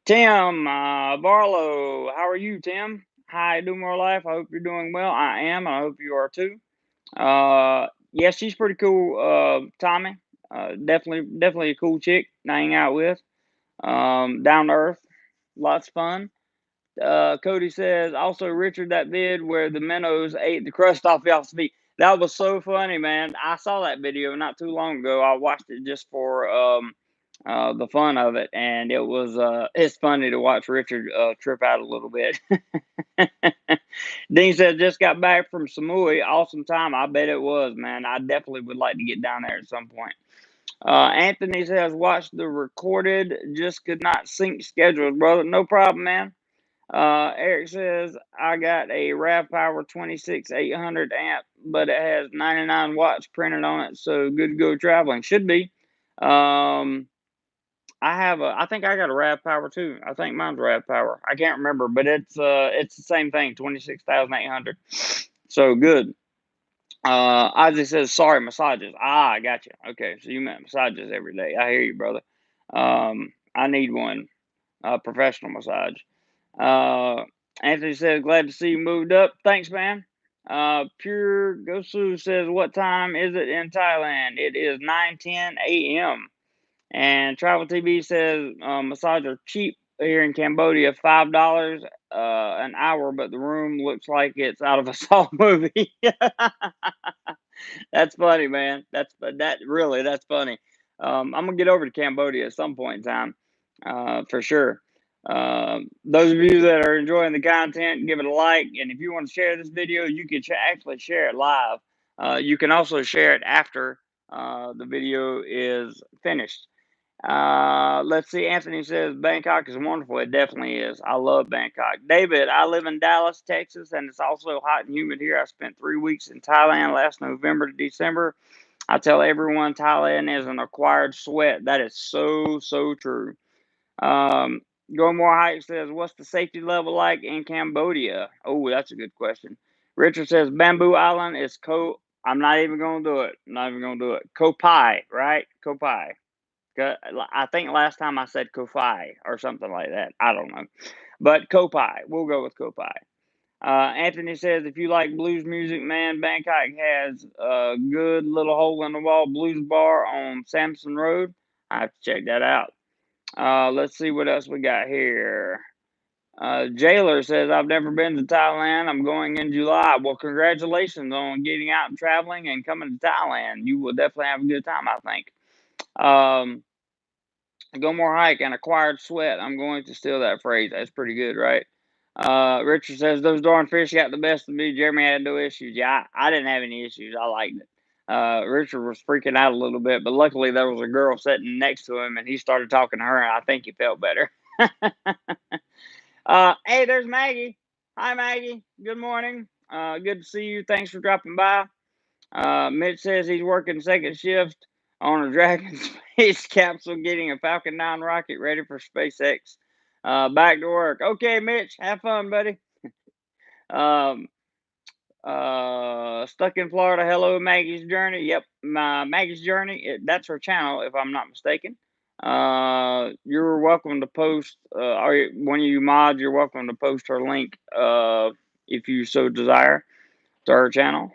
Tim Barlow, how are you, Tim? Hi, Do More Life. I hope you're doing well. I am. I hope you are too. Yeah, she's pretty cool. Tommy, definitely a cool chick to hang out with. Down to earth, lots of fun. Cody says also Richard, that vid where the minnows ate the crust off y'all's feet. That was so funny, man. I saw that video not too long ago. I watched it just for the fun of it, and it's funny to watch Richard trip out a little bit. Dean said just got back from Samui. Awesome time. I bet it was, man. I definitely would like to get down there at some point. Anthony says watched the recorded, just could not sync schedules, brother. No problem, man. Eric says I got a RAV Power 26800 amp, but it has 99 watts printed on it, so good to go traveling. Should be. I think I got a RAV Power too. I think mine's RAV Power. I can't remember, but it's the same thing, 26,800. So good. Isaac says sorry, massages. I got you. Okay, so you meant massages every day. I hear you, brother. I need one, professional massage. Anthony says glad to see you moved up. Thanks, man. Pure Gosu says, what time is it in Thailand? It is 9:10 a.m. And Travel TV says, massage are cheap here in Cambodia, $5 an hour, but the room looks like it's out of a Saw movie. That's funny, man. That's funny. I'm gonna get over to Cambodia at some point in time, for sure. Those of you that are enjoying the content, give it a like, and if you want to share this video, you can actually share it live. You can also share it after the video is finished. Let's see. Anthony says Bangkok is wonderful. It definitely is. I love Bangkok. David, I live in Dallas, Texas, and it's also hot and humid here. I spent 3 weeks in Thailand last November to December. I tell everyone Thailand is an acquired sweat. That is so true. Um, Go More Height says, what's the safety level like in Cambodia? Oh, that's a good question. Richard says Bamboo Island is I'm not even gonna do it. I'm not even gonna do it. Koh Pai, right? Koh Pai. I think last time I said Ko-Fi or something like that. I don't know. But Ko-Fi. We'll go with Ko-Fi. Anthony says, if you like blues music, man, Bangkok has a good little hole in the wall blues bar on Samson Road. I have to check that out. Let's see what else we got here. Jailer says, I've never been to Thailand. I'm going in July. Well, congratulations on getting out and traveling and coming to Thailand. You will definitely have a good time, I think. Go More Hike and Acquired Sweat. I'm going to steal that phrase. That's pretty good, right? Richard says, those darn fish got the best of me. Jeremy had no issues. Yeah, I didn't have any issues. I liked it. Richard was freaking out a little bit, but luckily there was a girl sitting next to him and he started talking to her, and I think he felt better. Hey, there's Maggie. Hi, Maggie. Good morning. Good to see you. Thanks for dropping by. Mitch says he's working second shift on a Dragon space capsule, getting a Falcon 9 rocket ready for SpaceX. Back to work. Okay, Mitch, have fun, buddy. Um, Stuck in Florida. Hello, Maggie's Journey. Yep, Maggie's Journey. That's her channel, if I'm not mistaken. You're welcome to post, or one of you mods, you're welcome to post her link, if you so desire, to her channel.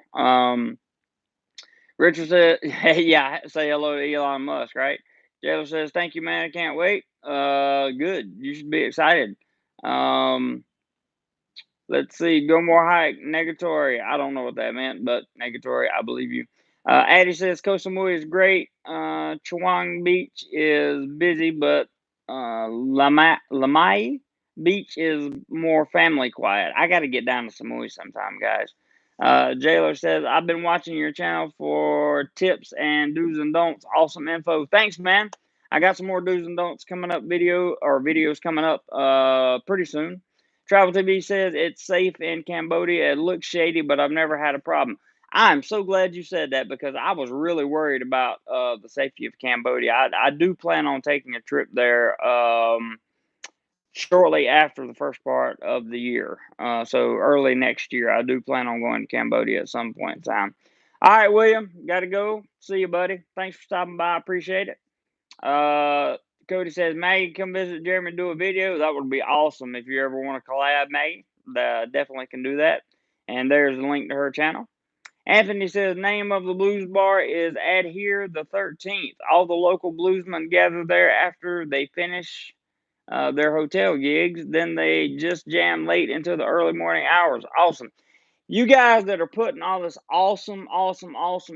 Richard said, hey, yeah, say hello to Elon Musk, right? Jailer says, thank you, man. I can't wait. Good. You should be excited. Um, let's see. Go More Hike. Negatory. I don't know what that meant, but negatory, I believe you. Addie says, Koh Samui is great. Chawang Beach is busy, but Lamai Beach is more family quiet. I got to get down to Samui sometime, guys. Jailer says, I've been watching your channel for tips and do's and don'ts. Awesome info. Thanks, man. I got some more do's and don'ts coming up, videos coming up pretty soon. Travel TV says it's safe in Cambodia. It looks shady, but I've never had a problem. I'm so glad you said that, because I was really worried about the safety of Cambodia. I do plan on taking a trip there shortly after the first part of the year. So early next year, I do plan on going to Cambodia at some point in time. All right, William, got to go. See you, buddy. Thanks for stopping by. I appreciate it. Cody says, Maggie, come visit Jeremy and do a video. That would be awesome. If you ever want to collab, Maggie, definitely can do that. And there's a link to her channel. Anthony says, name of the blues bar is Adhere the 13th. All the local bluesmen gather there after they finish their hotel gigs. Then they just jam late into the early morning hours. Awesome. You guys that are putting all this awesome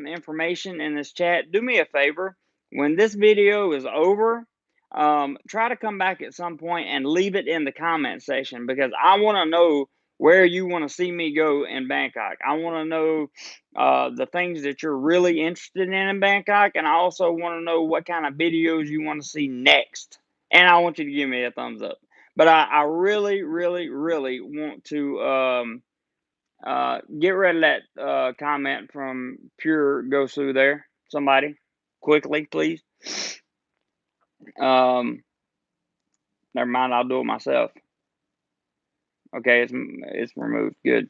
information in this chat, do me a favor. When this video is over, try to come back at some point and leave it in the comment section, because I want to know where you want to see me go in Bangkok. I want to know the things that you're really interested in Bangkok, and I also want to know what kind of videos you want to see next. And I want you to give me a thumbs up. But I really want to get rid of that comment from Pure Gosu there. Somebody, quickly, please. Never mind. I'll do it myself. Okay, it's removed. Good.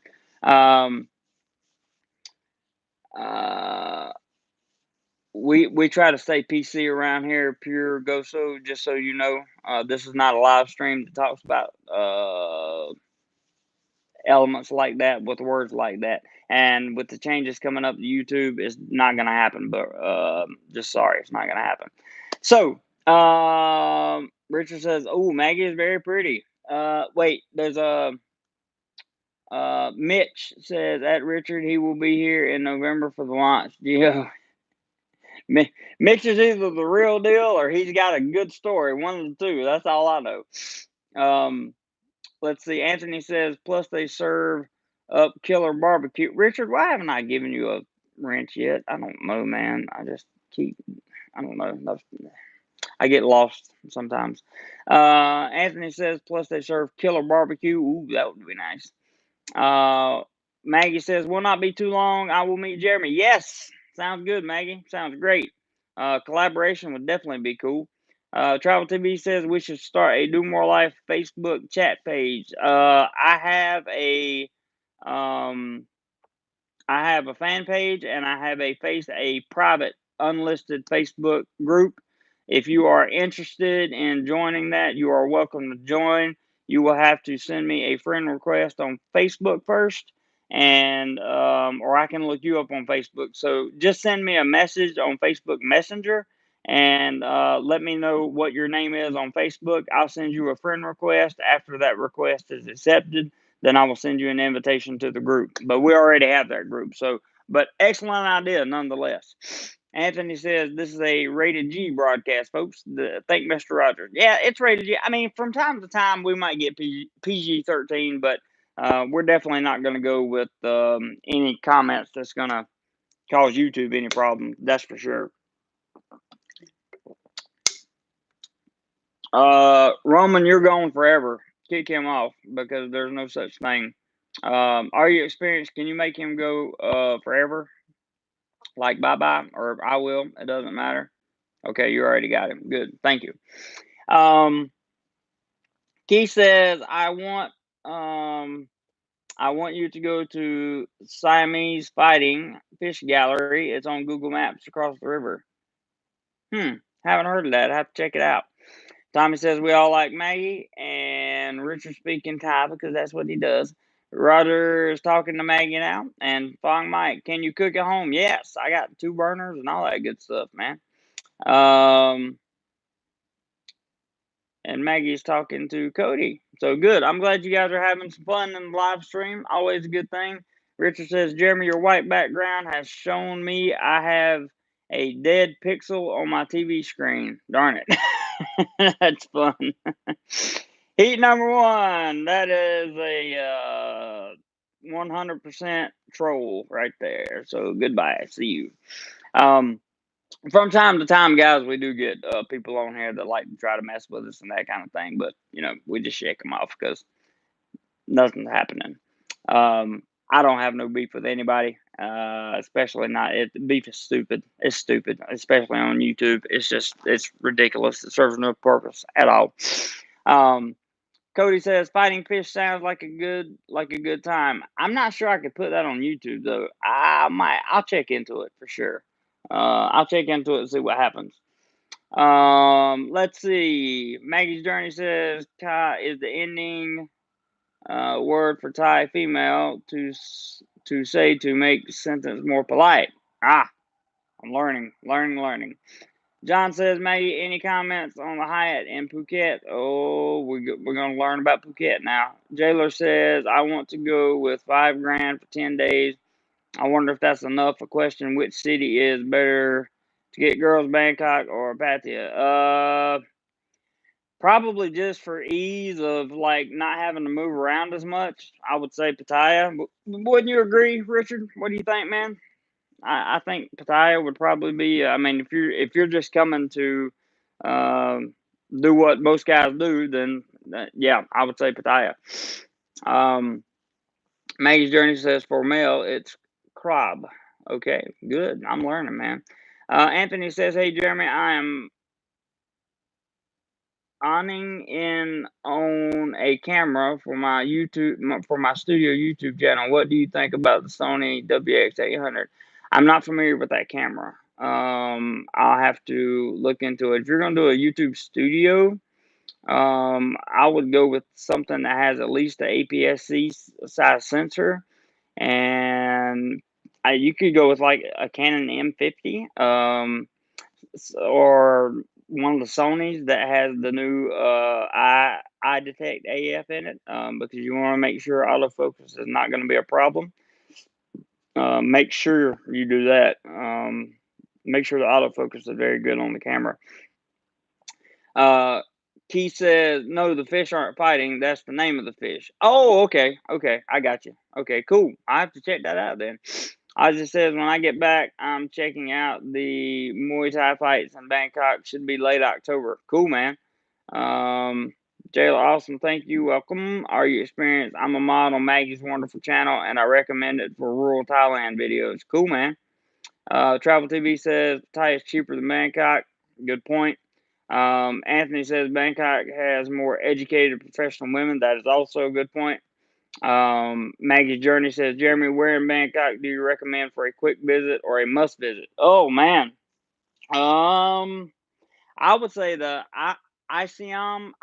We try to stay PC around here, Pure Gosu. Just so you know, this is not a live stream that talks about elements like that with words like that. And with the changes coming up to YouTube, it's not going to happen. But just sorry, it's not going to happen. So, Richard says, "Oh, Maggie is very pretty." Wait, there's a Mitch says at Richard, he will be here in November for the launch. Yeah, Mitch is either the real deal or he's got a good story. One of the two. That's all I know. Let's see. Anthony says, plus they serve up killer barbecue. Richard, why haven't I given you a wrench yet? I don't know, man. I just keep. I don't know. I get lost sometimes. Anthony says, plus they serve killer barbecue. Ooh, that would be nice. Maggie says, will not be too long. I will meet Jeremy. Yes. Sounds good, Maggie. Sounds great. Collaboration would definitely be cool. Travel TV says we should start a Do More Life Facebook chat page. I have a fan page and I have a private unlisted Facebook group. If you are interested in joining that, you are welcome to join. You will have to send me a friend request on Facebook first, and or I can look you up on Facebook. So just send me a message on Facebook Messenger and let me know what your name is on Facebook. I'll send you a friend request. After that request is accepted, then I will send you an invitation to the group. But we already have that group. So, but excellent idea nonetheless. Anthony says this is a rated G broadcast, folks. Thank Mr. Rogers. Yeah, it's rated G. I mean, from time to time we might get PG 13, but we're definitely not going to go with any comments that's going to cause YouTube any problem. That's for sure. Roman, you're gone forever. Kick him off because there's no such thing. Are you experienced? Can you make him go forever? Like bye bye or I will. It doesn't matter. Okay, you already got him. Good. Thank you. Keith says I want you to go to Siamese Fighting Fish Gallery. It's on Google Maps across the river. Haven't heard of that. I have to check it out. Tommy says we all like Maggie, and Richard speaking Thai because that's what he does. Roger is talking to Maggie now, and Fong Mike, can you cook at home? Yes, I got 2 burners and all that good stuff, man. And Maggie's talking to Cody. So good. I'm glad you guys are having some fun in the live stream. Always a good thing. Richard says, Jeremy, your white background has shown me I have a dead pixel on my TV screen. Darn it. That's fun. Heat number 1. That is a 100% troll right there. So goodbye. See you. From time to time, guys, we do get people on here that like to try to mess with us and that kind of thing. But, we just shake them off because nothing's happening. I don't have no beef with anybody, especially not. Beef is stupid. It's stupid, especially on YouTube. It's ridiculous. It serves no purpose at all. Cody says fighting fish sounds like a good time. I'm not sure I could put that on YouTube though. I'll check into it for sure. I'll check into it and see what happens. Let's see. Maggie's Journey says Thai is the ending word for Thai female to say to make sentence more polite. I'm learning. John says, Maggie, any comments on the Hyatt in Phuket? Oh, we're going to learn about Phuket now. Jailer says, I want to go with $5,000 for 10 days. I wonder if that's enough. A question, which city is better to get girls, Bangkok or Pattaya? Probably just for ease of not having to move around as much. I would say Pattaya. Wouldn't you agree, Richard? What do you think, man? I think Pattaya would probably be. I mean, if you're just coming to do what most guys do, then yeah, I would say Pattaya. Maggie's Journey says for male, it's crab. Okay, good. I'm learning, man. Anthony says, hey Jeremy, I am owning in on a camera for my studio YouTube channel. What do you think about the Sony WX800? I'm not familiar with that camera. I'll have to look into it. If you're gonna do a YouTube studio, I would go with something that has at least an APS-C size sensor and you could go with like a Canon M50, or one of the Sonys that has the new eye detect AF in it, because you want to make sure autofocus is not going to be a problem. Make sure you do that. Make sure the autofocus is very good on the camera. Uh, Keith says, no, the fish aren't fighting. That's the name of the fish. Oh, okay. Okay. I got you. Okay, cool. I have to check that out then. I just says, when I get back, I'm checking out the Muay Thai fights in Bangkok. Should be late October. Cool, man. Jayla, awesome. Thank you. Welcome. Are you experienced? I'm a mod on Maggie's wonderful channel, and I recommend it for rural Thailand videos. Cool, man. Travel TV says Thai is cheaper than Bangkok. Good point. Anthony says Bangkok has more educated professional women. That is also a good point. Maggie's Journey says, Jeremy, where in Bangkok do you recommend for a quick visit or a must visit? Oh man. I would say the Icon Siam,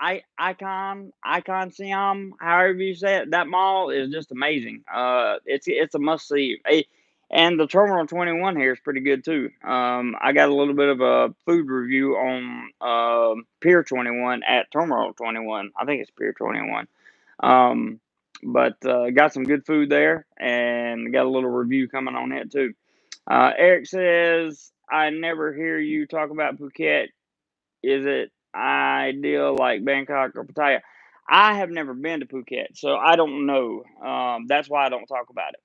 however you say it. That mall is just amazing. It's a must see. And the Terminal 21 here is pretty good too. I got a little bit of a food review on Pier 21 at Terminal 21. I think it's Pier 21. But got some good food there, and got a little review coming on it too. Eric says, I never hear you talk about Phuket. Is it ideal like Bangkok or Pattaya? I have never been to Phuket, so I don't know. That's why I don't talk about it.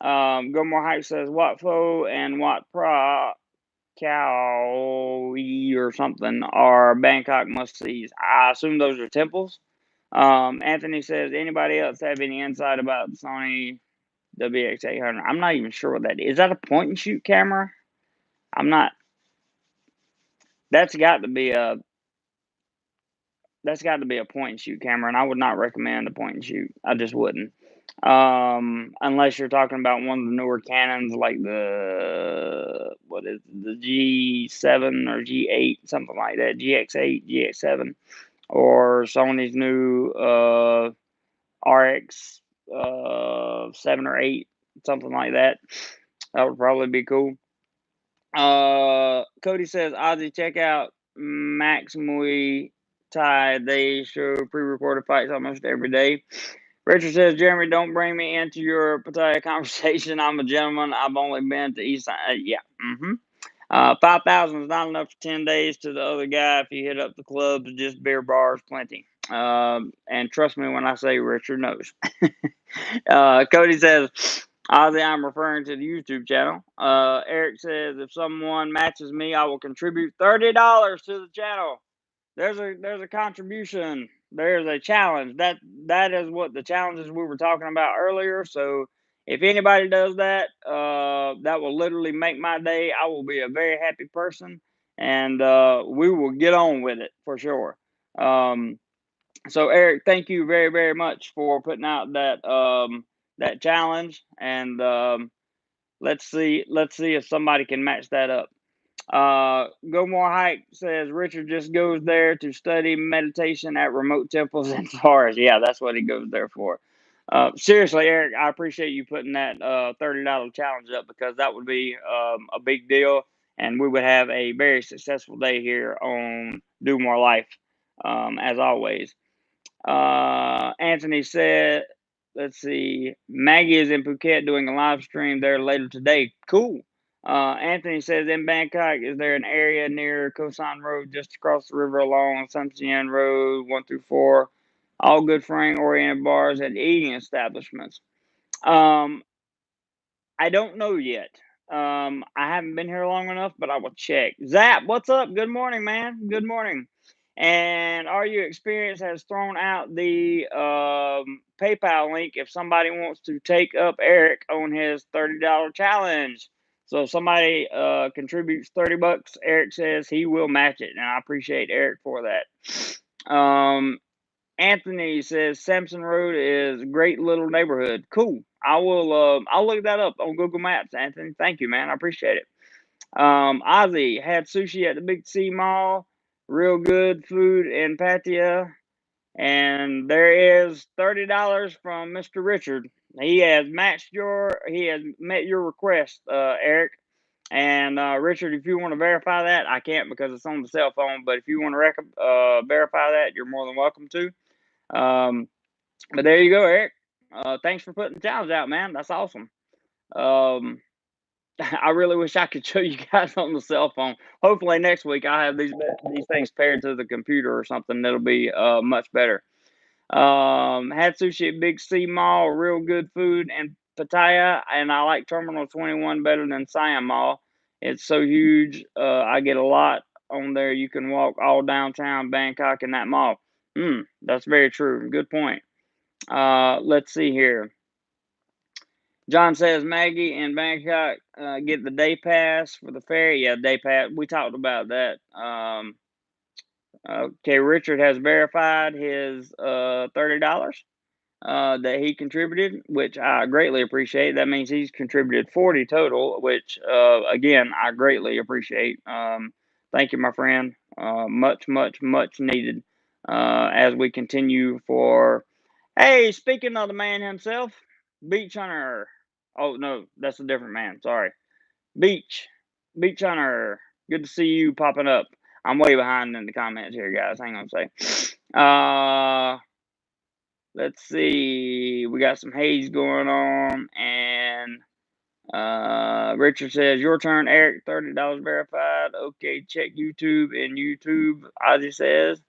Go More Hype says, Wat Pho and Wat Pra Khao or something are Bangkok must sees. I assume those are temples. Anthony says, anybody else have any insight about Sony WX800? I'm not even sure what that is. Is that a point and shoot camera? I'm not. That's got to be a point and shoot camera, and I would not recommend a point and shoot. I just wouldn't. Unless you're talking about one of the newer Canons, like the G7 or G8, something like that, GX8, GX7, or Sony's new RX 7 or 8, something like that. That would probably be cool. Cody says, Ozzy, check out Max Muay Thai. They show pre-recorded fights almost every day. Richard says, Jeremy, don't bring me into your Pattaya conversation. I'm a gentleman. I've only been to East Side. Yeah. 5,000 is not enough for 10 days to the other guy. If you hit up the clubs, just beer bars, plenty. And trust me when I say Richard knows. Cody says, Ozzy, I'm referring to the YouTube channel. Eric says, if someone matches me, I will contribute $30 to the channel. There's a contribution. There's a challenge. That is what the challenges we were talking about earlier. So if anybody does that, that will literally make my day. I will be a very happy person, and we will get on with it for sure. So Eric, thank you very, very much for putting out that challenge, and let's see if somebody can match that up. Go More Hike says Richard just goes there to study meditation at remote temples and forests. Yeah, that's what he goes there for. Seriously, Eric, I appreciate you putting that $30 challenge up, because that would be a big deal, and we would have a very successful day here on Do More Life, as always. Anthony said, let's see, Maggie is in Phuket doing a live stream there later today. Cool. Anthony says, in Bangkok, is there an area near Koh San Road just across the river along Samsian Road 1 through 4? All good frame oriented bars and eating establishments. I don't know yet. I haven't been here long enough, but I will check. Zap, what's up? Good morning, man. Good morning. And Are You Experienced has thrown out the PayPal link if somebody wants to take up Eric on his $30 challenge. So if somebody contributes $30, Eric says he will match it, and I appreciate Eric for that. Anthony says Sampson Road is a great little neighborhood. Cool. I will. I'll look that up on Google Maps, Anthony. Thank you, man. I appreciate it. Ozzy had sushi at the Big C Mall. Real good food in Pattaya. And there is $30 from Mr. Richard. He has met your request, Eric. And Richard, if you want to verify that, I can't because it's on the cell phone. But if you want to verify that, you're more than welcome to. Um, but there you go, Eric. Thanks for putting the challenge out, man. That's awesome. Um, I really wish I could show you guys on the cell phone. Hopefully next week I have these things paired to the computer or something that'll be much better. Had sushi at Big C Mall, real good food and Pattaya, and I like Terminal 21 better than Siam Mall. It's so huge. I get a lot on there. You can walk all downtown Bangkok in that mall. That's very true. Good point. Let's see here. John says Maggie in Bangkok get the day pass for the ferry. Yeah, day pass. We talked about that. Okay, Richard has verified his $30 that he contributed, which I greatly appreciate. That means he's contributed 40 total, which again I greatly appreciate. Thank you, my friend. Much, much, much needed as we continue for. Hey, speaking of the man himself, Beach Hunter. Oh no, that's a different man. Sorry, Beach, Beach Hunter. Good to see you popping up. I'm way behind in the comments here, guys. Hang on a sec. Let's see. We got some haze going on, and Richard says your turn, Eric. $30 verified. Okay, check YouTube and YouTube. Ozzy says.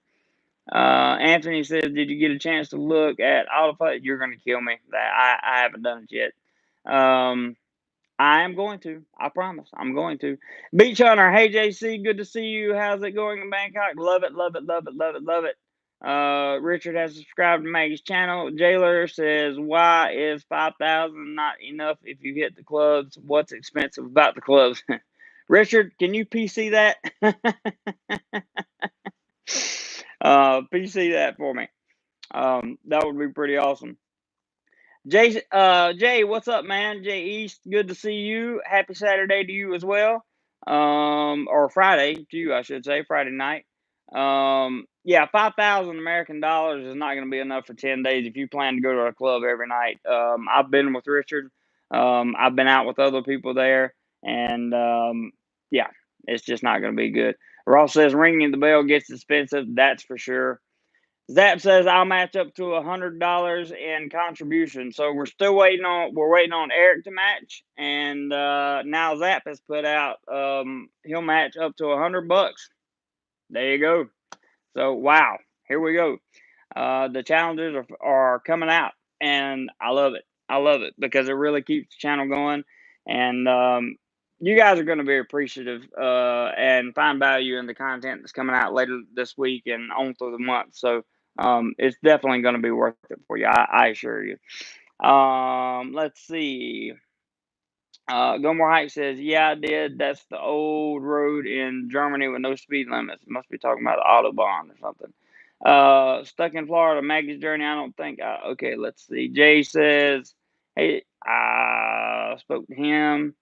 Anthony says, did you get a chance to look at Autopilot? You're gonna kill me. That I haven't done it yet. I am going to. I promise. I'm going to. Beach Hunter. Hey JC, good to see you. How's it going in Bangkok? Love it. Love it. Love it. Love it. Love it. Richard has subscribed to Maggie's channel. Jailer says, why is 5,000 not enough if you hit the clubs? What's expensive about the clubs? Richard, can you PC that? PC that for me. That would be pretty awesome. Jay, what's up, man? Jay East, good to see you. Happy Saturday to you as well. Or Friday to you, I should say, Friday night. Yeah, 5,000 American dollars is not going to be enough for 10 days if you plan to go to a club every night. I've been with Richard. I've been out with other people there, and yeah, it's just not going to be good. Ross says ringing the bell gets expensive. That's for sure. Zap says I'll match up to $100 in contribution. So we're waiting on Eric to match, and now Zap has put out he'll match up to $100. There you go. So wow, here we go. The challenges are coming out, and I love it. I love it because it really keeps the channel going, and you guys are going to be appreciative and find value in the content that's coming out later this week and on through the month. So it's definitely going to be worth it for you. I assure you. Let's see. Go More Hike says, yeah, I did. That's the old road in Germany with no speed limits. Must be talking about the Autobahn or something. Stuck in Florida, Maggie's journey. I don't think. Okay, let's see. Jay says, hey, I spoke to him.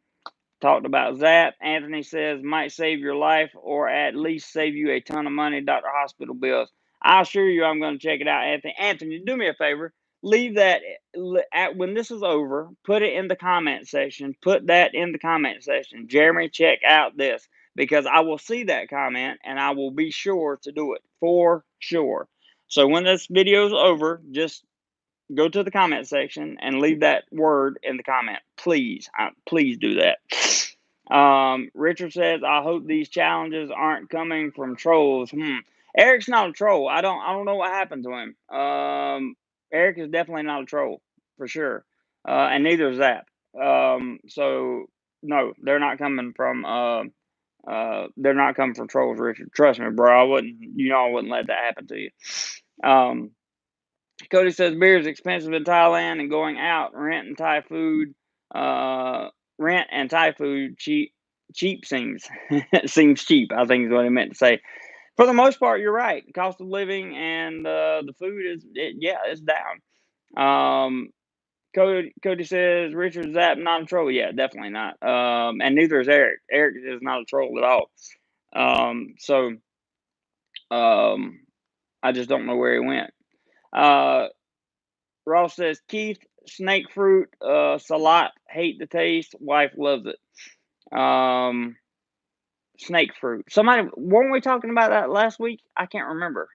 Talked about Zap. Anthony says might save your life or at least save you a ton of money. Doctor hospital bills. I assure you, I'm going to check it out, Anthony. Anthony, do me a favor. Leave that at when this is over. Put it in the comment section. Put that in the comment section. Jeremy, check out this because I will see that comment and I will be sure to do it for sure. So when this video is over, just go to the comment section and leave that word in the comment. Please, please do that. Richard says, I hope these challenges aren't coming from trolls. Eric's not a troll. I don't know what happened to him. Eric is definitely not a troll for sure. And neither is Zap. So no, they're not coming from trolls, Richard. Trust me, bro. I wouldn't let that happen to you. Cody says beer is expensive in Thailand and going out. Rent and Thai food cheap seems seems cheap. I think is what he meant to say. For the most part, you're right. Cost of living and the food it's down. Cody says Richard Zapp not a troll. Yeah, definitely not. And neither is Eric. Eric is not a troll at all. So I just don't know where he went. Ross says, Keith, snake fruit, salat, hate the taste, wife loves it. Snake fruit. Somebody weren't we talking about that last week? I can't remember.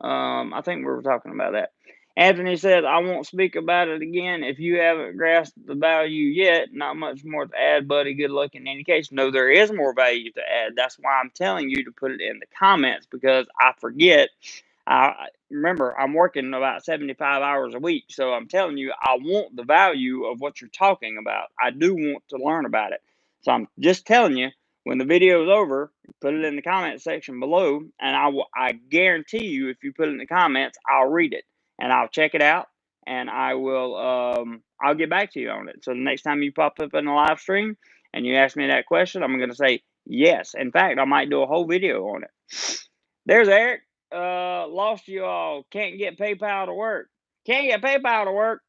I think we were talking about that. Anthony says, I won't speak about it again. If you haven't grasped the value yet, not much more to add, buddy. Good luck in any case. No, there is more value to add. That's why I'm telling you to put it in the comments because I forget. I remember I'm working about 75 hours a week. So I'm telling you, I want the value of what you're talking about. I do want to learn about it. So I'm just telling you, when the video is over, put it in the comment section below, and I guarantee you, if you put it in the comments, I'll read it and I'll check it out, and I'll get back to you on it. So the next time you pop up in a live stream and you ask me that question, I'm gonna say yes. In fact, I might do a whole video on it. There's Eric. Lost you all. Can't get PayPal to work. Can't get PayPal to work.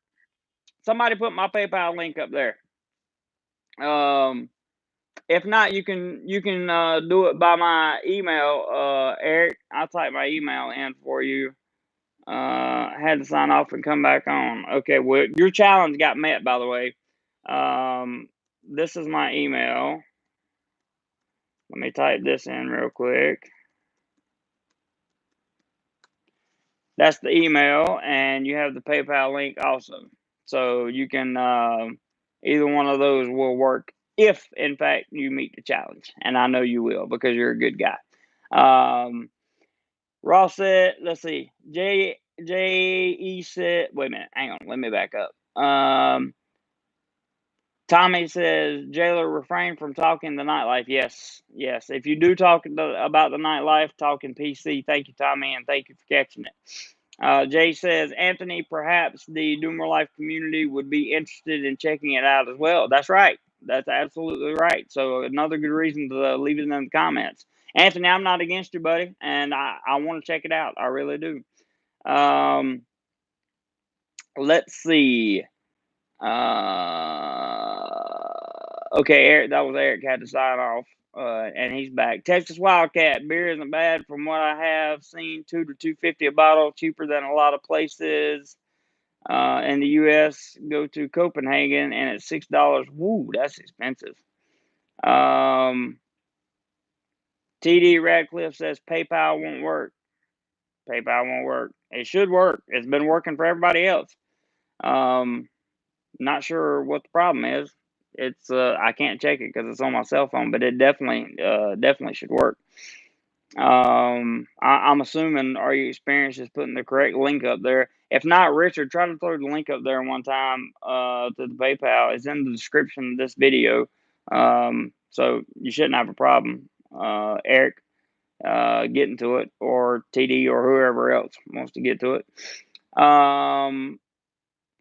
Somebody put my PayPal link up there. If not, you can do it by my email, Eric. I'll type my email in for you. Had to sign off and come back on. Okay, well, your challenge got met, by the way. This is my email. Let me type this in real quick. That's the email, and you have the PayPal link also. So you can either one of those will work if, in fact, you meet the challenge, and I know you will because you're a good guy. Ross said, let's see, J.E. said, wait a minute, hang on, let me back up. Tommy says, Jailer, refrain from talking the nightlife. Yes, yes. If you do talk about the nightlife, talking PC. Thank you, Tommy, and thank you for catching it. Jay says, Anthony, perhaps the DoMoreLife community would be interested in checking it out as well. That's right. That's absolutely right. So another good reason to leave it in the comments. Anthony, I'm not against you, buddy, and I want to check it out. I really do. Let's see. Okay, Eric, that was Eric had to sign off, and he's back. Texas Wildcat beer isn't bad from what I have seen. $2 to $2.50 a bottle, cheaper than a lot of places in the U.S. Go to Copenhagen, and it's $6. Woo, that's expensive. TD Radcliffe says PayPal won't work. PayPal won't work. It should work. It's been working for everybody else. Not sure what the problem is. It's I can't check it because it's on my cell phone, but it definitely should work. I'm assuming Are You Experienced is putting the correct link up there. If not, Richard, try to throw the link up there one time to the PayPal. It's in the description of this video, so you shouldn't have a problem, Eric, getting to it, or TD, or whoever else wants to get to it.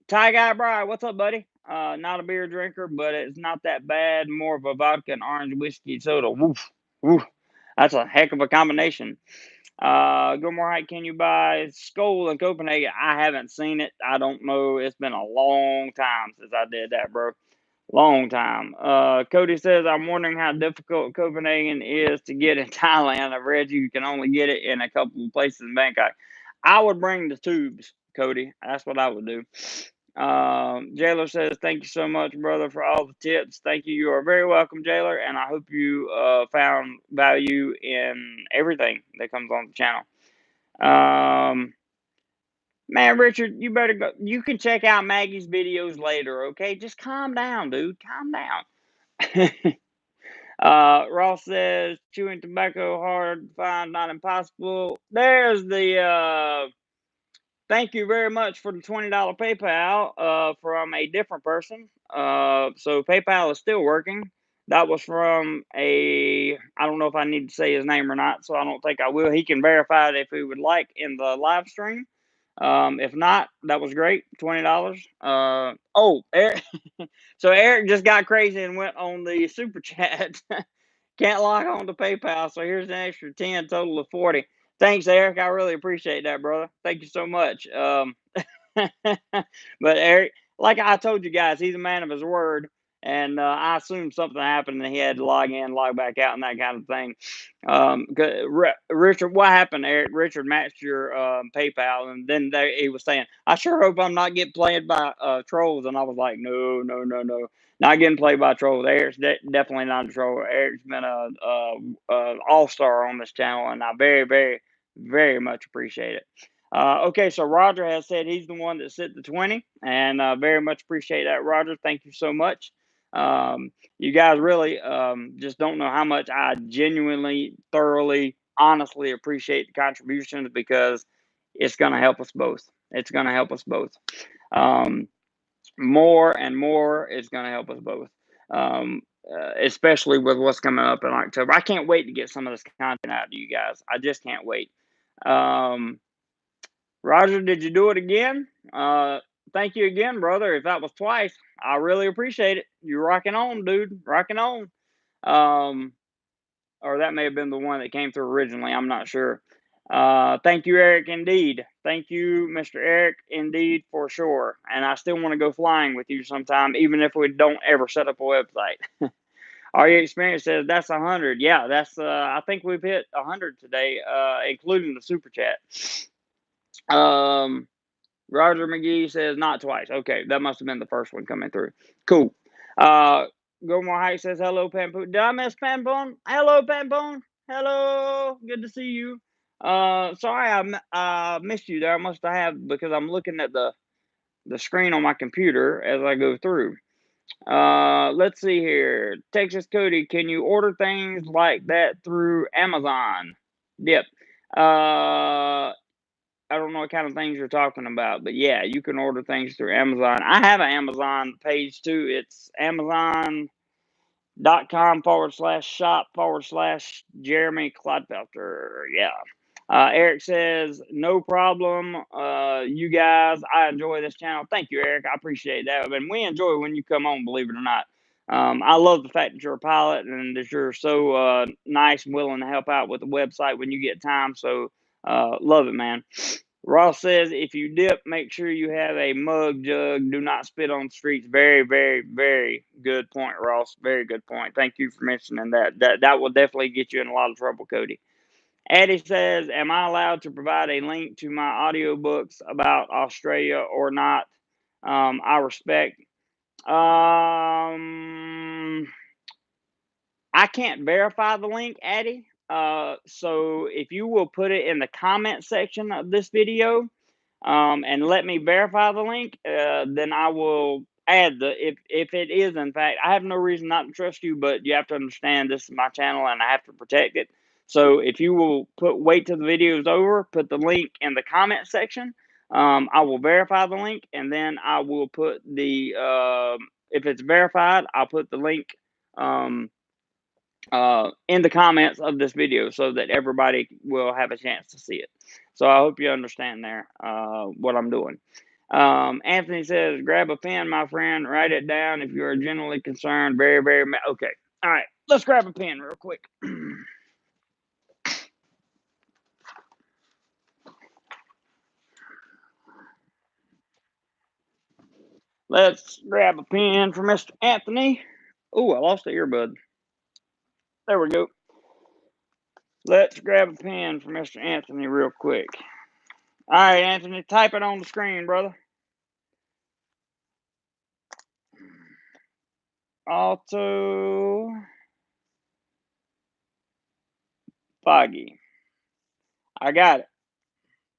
Ty Guy Bry, what's up, buddy? Not a beer drinker, but it's not that bad. More of a vodka and orange whiskey soda. Woof, woof. That's a heck of a combination. Go more height. Can you buy Skoal in Copenhagen? I haven't seen it. I don't know. It's been a long time since I did that, bro. Long time. Cody says, I'm wondering how difficult Copenhagen is to get in Thailand. I've read you can only get it in a couple of places in Bangkok. I would bring the tubes, Cody. That's what I would do. Jailer says, thank you so much, brother, for all the tips. Thank you. You are very welcome, Jailer, and I hope you found value in everything that comes on the channel. Man, Richard, you better go. You can check out Maggie's videos later, okay? Just calm down, dude. Calm down. Ross says, chewing tobacco hard to find, not impossible. There's the thank you very much for the $20 PayPal from a different person. So PayPal is still working. That was from I don't know if I need to say his name or not, so I don't think I will. He can verify it if he would like in the live stream. If not, that was great. $20. Oh, Eric. So Eric just got crazy and went on the super chat. Can't log on to PayPal, so here's an extra 10, total of 40. Thanks, Eric. I really appreciate that, brother. Thank you so much. But Eric, like I told you guys, he's a man of his word, and I assumed something happened and he had to log in, log back out, and that kind of thing. Richard, what happened, Eric? Richard matched your PayPal, and then he was saying, "I sure hope I'm not getting played by trolls." And I was like, "No, no, no, no, not getting played by trolls. Eric's definitely not a troll. Eric's been a all-star on this channel, and I very, very, very much appreciate it." Okay, so Roger has said he's the one that set the 20, and very much appreciate that, Roger. Thank you so much. You guys really just don't know how much I genuinely, thoroughly, honestly appreciate the contributions, because it's going to help us both. It's going to help us both. More and more, it's going to help us both. Especially with what's coming up in October. I can't wait to get some of this content out to you guys. I just can't wait. Roger, did you do it again? Thank you again, brother. If that was twice, I really appreciate it. You're rocking on, dude. Rocking on. Um, or that may have been the one that came through originally. I'm not sure. Thank you, Eric, indeed. Thank you, Mr. Eric, indeed, for sure. And I still want to go flying with you sometime, even if we don't ever set up a website. Our experience says that's 100. Yeah, that's. I think we've hit 100 today, including the super chat. Roger McGee says not twice. Okay, that must have been the first one coming through. Cool. Go More High says hello, Pampoon. Did I miss Pampoon? Hello, Pampoon. Hello. Good to see you. Sorry I missed you there. I must have, because I'm looking at the screen on my computer as I go through. Let's see here. Texas Cody, can you order things like that through Amazon? Yep. I don't know what kind of things you're talking about, but yeah, you can order things through Amazon. I have an Amazon page too. It's amazon.com/shop/Jeremy Clodfelter. Yeah. Eric says, no problem. You guys, I enjoy this channel. Thank you, Eric. I appreciate that. And we enjoy when you come on, believe it or not. I love the fact that you're a pilot and that you're so nice and willing to help out with the website when you get time. So love it, man. Ross says, if you dip, make sure you have a mug jug. Do not spit on the streets. Very, very, very good point, Ross. Very good point. Thank you for mentioning that. That will definitely get you in a lot of trouble, Cody. Addie says, am I allowed to provide a link to my audiobooks about Australia or not? I respect. I can't verify the link, Addie. So if you will put it in the comment section of this video, and let me verify the link, then I will add if it is in fact. I have no reason not to trust you, but you have to understand this is my channel and I have to protect it. So if you will wait till the video is over, put the link in the comment section. I will verify the link, and then I will put the if it's verified, I'll put the link in the comments of this video so that everybody will have a chance to see it. So I hope you understand there what I'm doing. Anthony says, grab a pen, my friend, write it down if you're genuinely concerned. Very, very, okay. All right, let's grab a pen real quick. Let's grab a pen for Mr. Anthony. Oh, I lost the earbud. There we go. Let's grab a pen for Mr. Anthony real quick. All right, Anthony, type it on the screen, brother. Auto Foggy. I got it.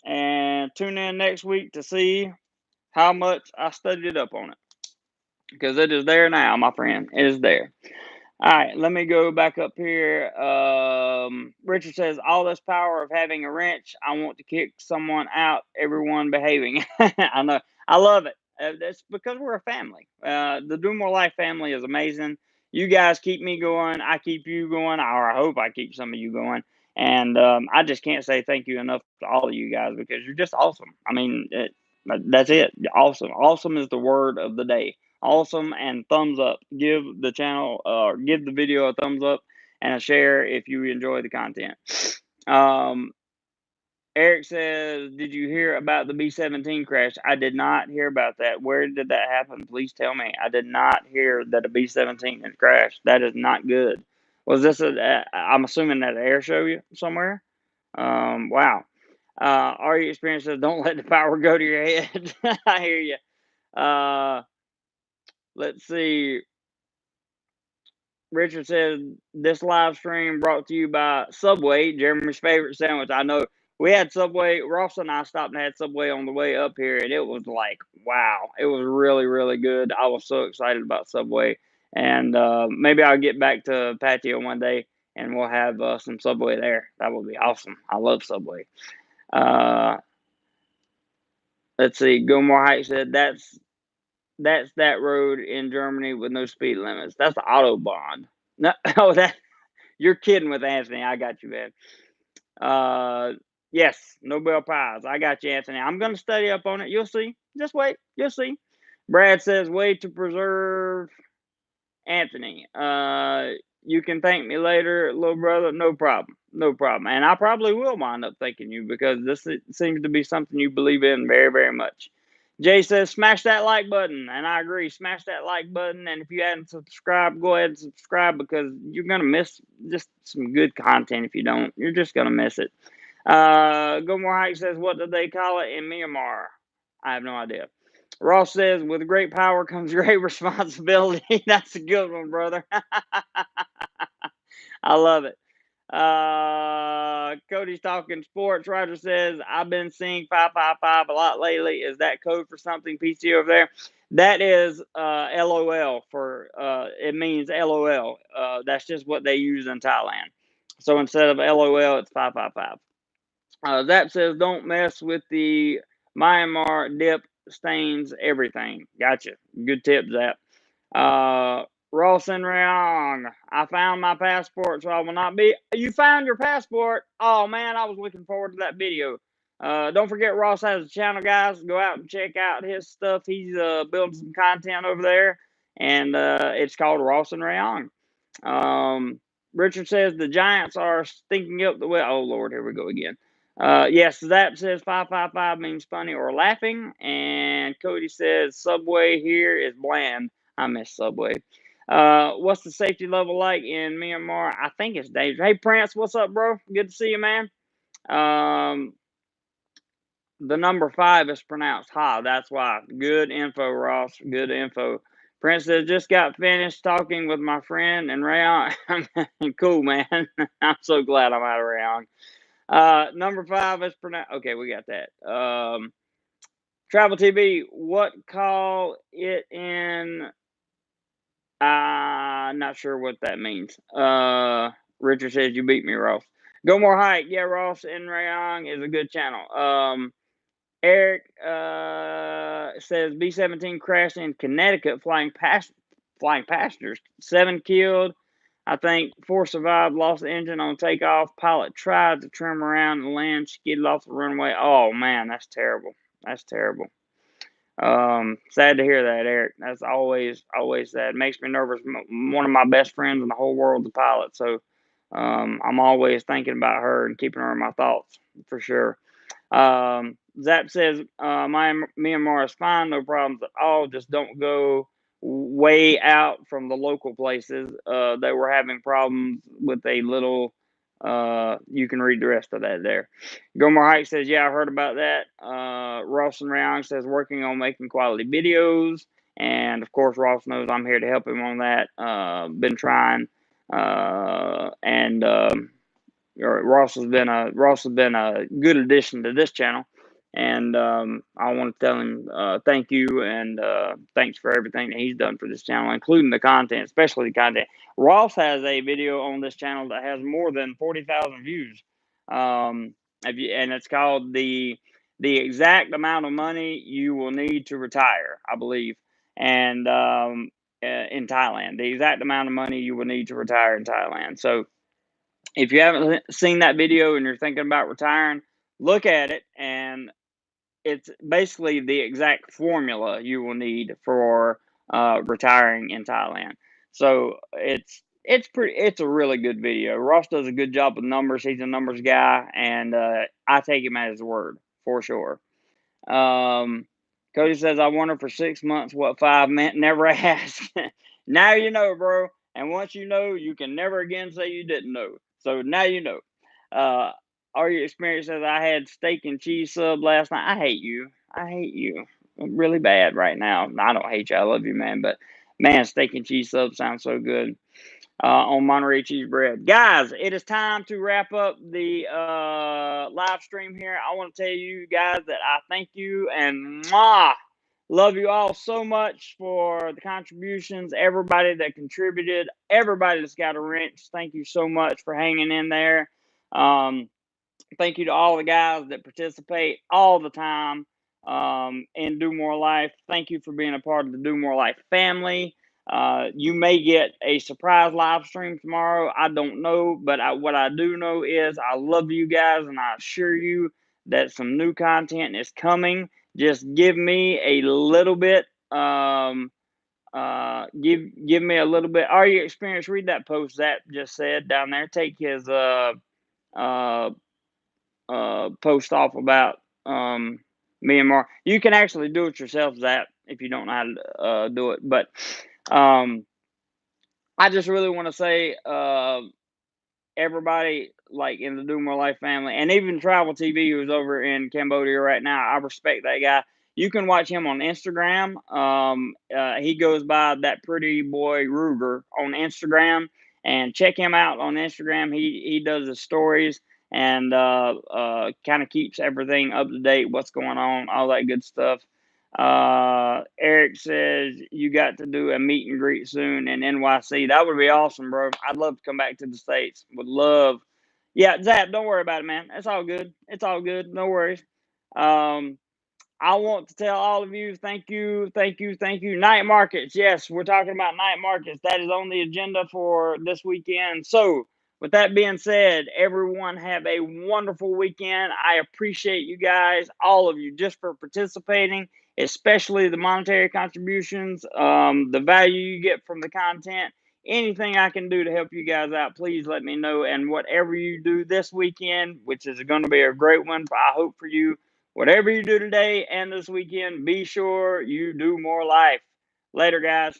And tune in next week to see how much I studied up on it. Because it is there now, my friend. It is there. All right, let me go back up here. Richard says, all this power of having a wrench, I want to kick someone out, everyone behaving. I know. I love it. That's because we're a family. The DoMoreLife family is amazing. You guys keep me going. I keep you going, or I hope I keep some of you going. And I just can't say thank you enough to all of you guys, because you're just awesome. I mean, that's it. Awesome. Awesome is the word of the day. Awesome and thumbs up. Give the channel or give the video a thumbs up and a share if you enjoy the content. Eric says, "Did you hear about the B-17 crash?" I did not hear about that. Where did that happen? Please tell me. I did not hear that a B-17 had crashed. That is not good. Was this I'm assuming at an air show somewhere? Wow. Are you experiencing? Don't let the power go to your head. I hear you. Uh, let's see. Richard says this live stream brought to you by Subway, Jeremy's favorite sandwich. I know we had Subway. Ross and I stopped and had Subway on the way up here, and it was like, wow, it was really, really good. I was so excited about Subway, and maybe I'll get back to Patio one day and we'll have some Subway there. That would be awesome. I love Subway. Uh, let's see. Gilmore Heights said that's that road in Germany with no speed limits. That's the Autobahn. No, oh, that you're kidding with Anthony. I got you, man. Yes, Nobel Prize. I got you, Anthony. I'm gonna study up on it. You'll see. Just wait. You'll see. Brad says, "Way to preserve Anthony. You can thank me later, little brother. No problem. No problem. And I probably will wind up thanking you because this seems to be something you believe in very, very much." Jay says, "Smash that like button." And I agree. Smash that like button. And if you hadn't subscribed, go ahead and subscribe because you're going to miss just some good content if you don't. You're just going to miss it. Go More Hike says, "What do they call it in Myanmar?" I have no idea. Ross says, "With great power comes great responsibility." That's a good one, brother. I love it. Cody's talking sports. Roger says, "I've been seeing 555 a lot lately. Is that code for something PC over there?" That is LOL for it means LOL. That's just what they use in Thailand. So instead of LOL, it's 555. Zap says, "Don't mess with the Myanmar dip, stains everything." Gotcha. Good tip, Zap. Ross and Rayong, "I found my passport, so I will not be." You found your passport? Oh man, I was looking forward to that video. Don't forget, Ross has a channel, guys. Go out and check out his stuff. He's building some content over there, and it's called Ross and Rayong. Richard says the Giants are stinking up the well. Oh Lord, here we go again. Yes, Zap says 555 means funny or laughing, and Cody says Subway here is bland. I miss Subway. What's the safety level like in Myanmar? I think it's dangerous. Hey Prince, what's up, bro? Good to see you, man. Um, the number 5 is pronounced ha. That's why. Good info, Ross. Good info. Prince says, "Just got finished talking with my friend and Rayon." Cool, man. I'm so glad I'm out of Rayon. Number 5 is pronounced. Okay, we got that. Travel TV, what call it in? Not sure what that means. Richard says, "You beat me, Ross." Go More Hike. Yeah, Ross in Rayong is a good channel. Eric says B-17 crashed in Connecticut, flying passengers. 7 killed. I think 4 survived. Lost the engine on takeoff. Pilot tried to trim around and land. Skidded off the runway. Oh man, that's terrible. That's terrible. Sad to hear that, Eric. That's always sad. Makes me nervous. One of my best friends in the whole world's a pilot, so I'm always thinking about her and keeping her in my thoughts for sure. Zap says, "My Myanmar is fine, no problems at all. Just don't go way out from the local places. They were having problems with a little. You can read the rest of that there." Gomer Hike says, "Yeah, I heard about that." Ross and Ryan says, "Working on making quality videos." And of course, Ross knows I'm here to help him on that. Been trying. And Ross has been a good addition to this channel, and I want to tell him thank you and thanks for everything that he's done for this channel, including the content, especially the content. Ross has a video on this channel that has more than 40,000 views, and it's called the exact amount of money you will need to retire, I believe, and in Thailand, the exact amount of money you will need to retire in Thailand. So if you haven't seen that video and you're thinking about retiring, look at it, and it's basically the exact formula you will need for retiring in Thailand. So it's It's a really good video. Ross does a good job with numbers. He's a numbers guy, and I take him at his word for sure. Um, Cody says, I wonder for 6 months what 5 meant. Never ask. Now you know, bro. And once you know, you can never again say you didn't know. So now you know. Uh, are your experiences? I had steak and cheese sub last night. I hate you. I hate you really bad right now. I don't hate you. I love you, man. But man, steak and cheese sub sounds so good on Monterey cheese bread. Guys, it is time to wrap up the live stream here. I want to tell you guys that I thank you and love you all so much for the contributions. Everybody that contributed, everybody that's got a wrench, thank you so much for hanging in there. Um, Thank you to all the guys that participate all the time in Do More Life. Thank you for being a part of the Do More Life family. You may get a surprise live stream tomorrow. I don't know, but what I do know is I love you guys, and I assure you that some new content is coming. Just give me a little bit. Give me a little bit. Are you experienced? Read that post that just said down there. Take his uh post off about me and Mark. You can actually do it yourself, Zap, if you don't know how to do it. But um, I just really want to say everybody like in the Do More Life family, and even Travel TV, who's over in Cambodia right now. I respect that guy. You can watch him on Instagram. He goes by that pretty boy Ruger on Instagram, and check him out on Instagram. He does the stories and kind of keeps everything up to date, what's going on, all that good stuff. Eric says you got to do a meet and greet soon in NYC. That would be awesome, bro. I'd love to come back to the States. Would love. Yeah, Zap, don't worry about it, man. It's all good. It's all good. No worries. Um, I want to tell all of you, thank you, thank you, thank you. Night markets. Yes, we're talking about night markets. That is on the agenda for this weekend. So, with that being said, everyone have a wonderful weekend. I appreciate you guys, all of you, just for participating, especially the monetary contributions, the value you get from the content. Anything I can do to help you guys out, please let me know. And whatever you do this weekend, which is going to be a great one, I hope for you. Whatever you do today and this weekend, be sure you do more life. Later, guys.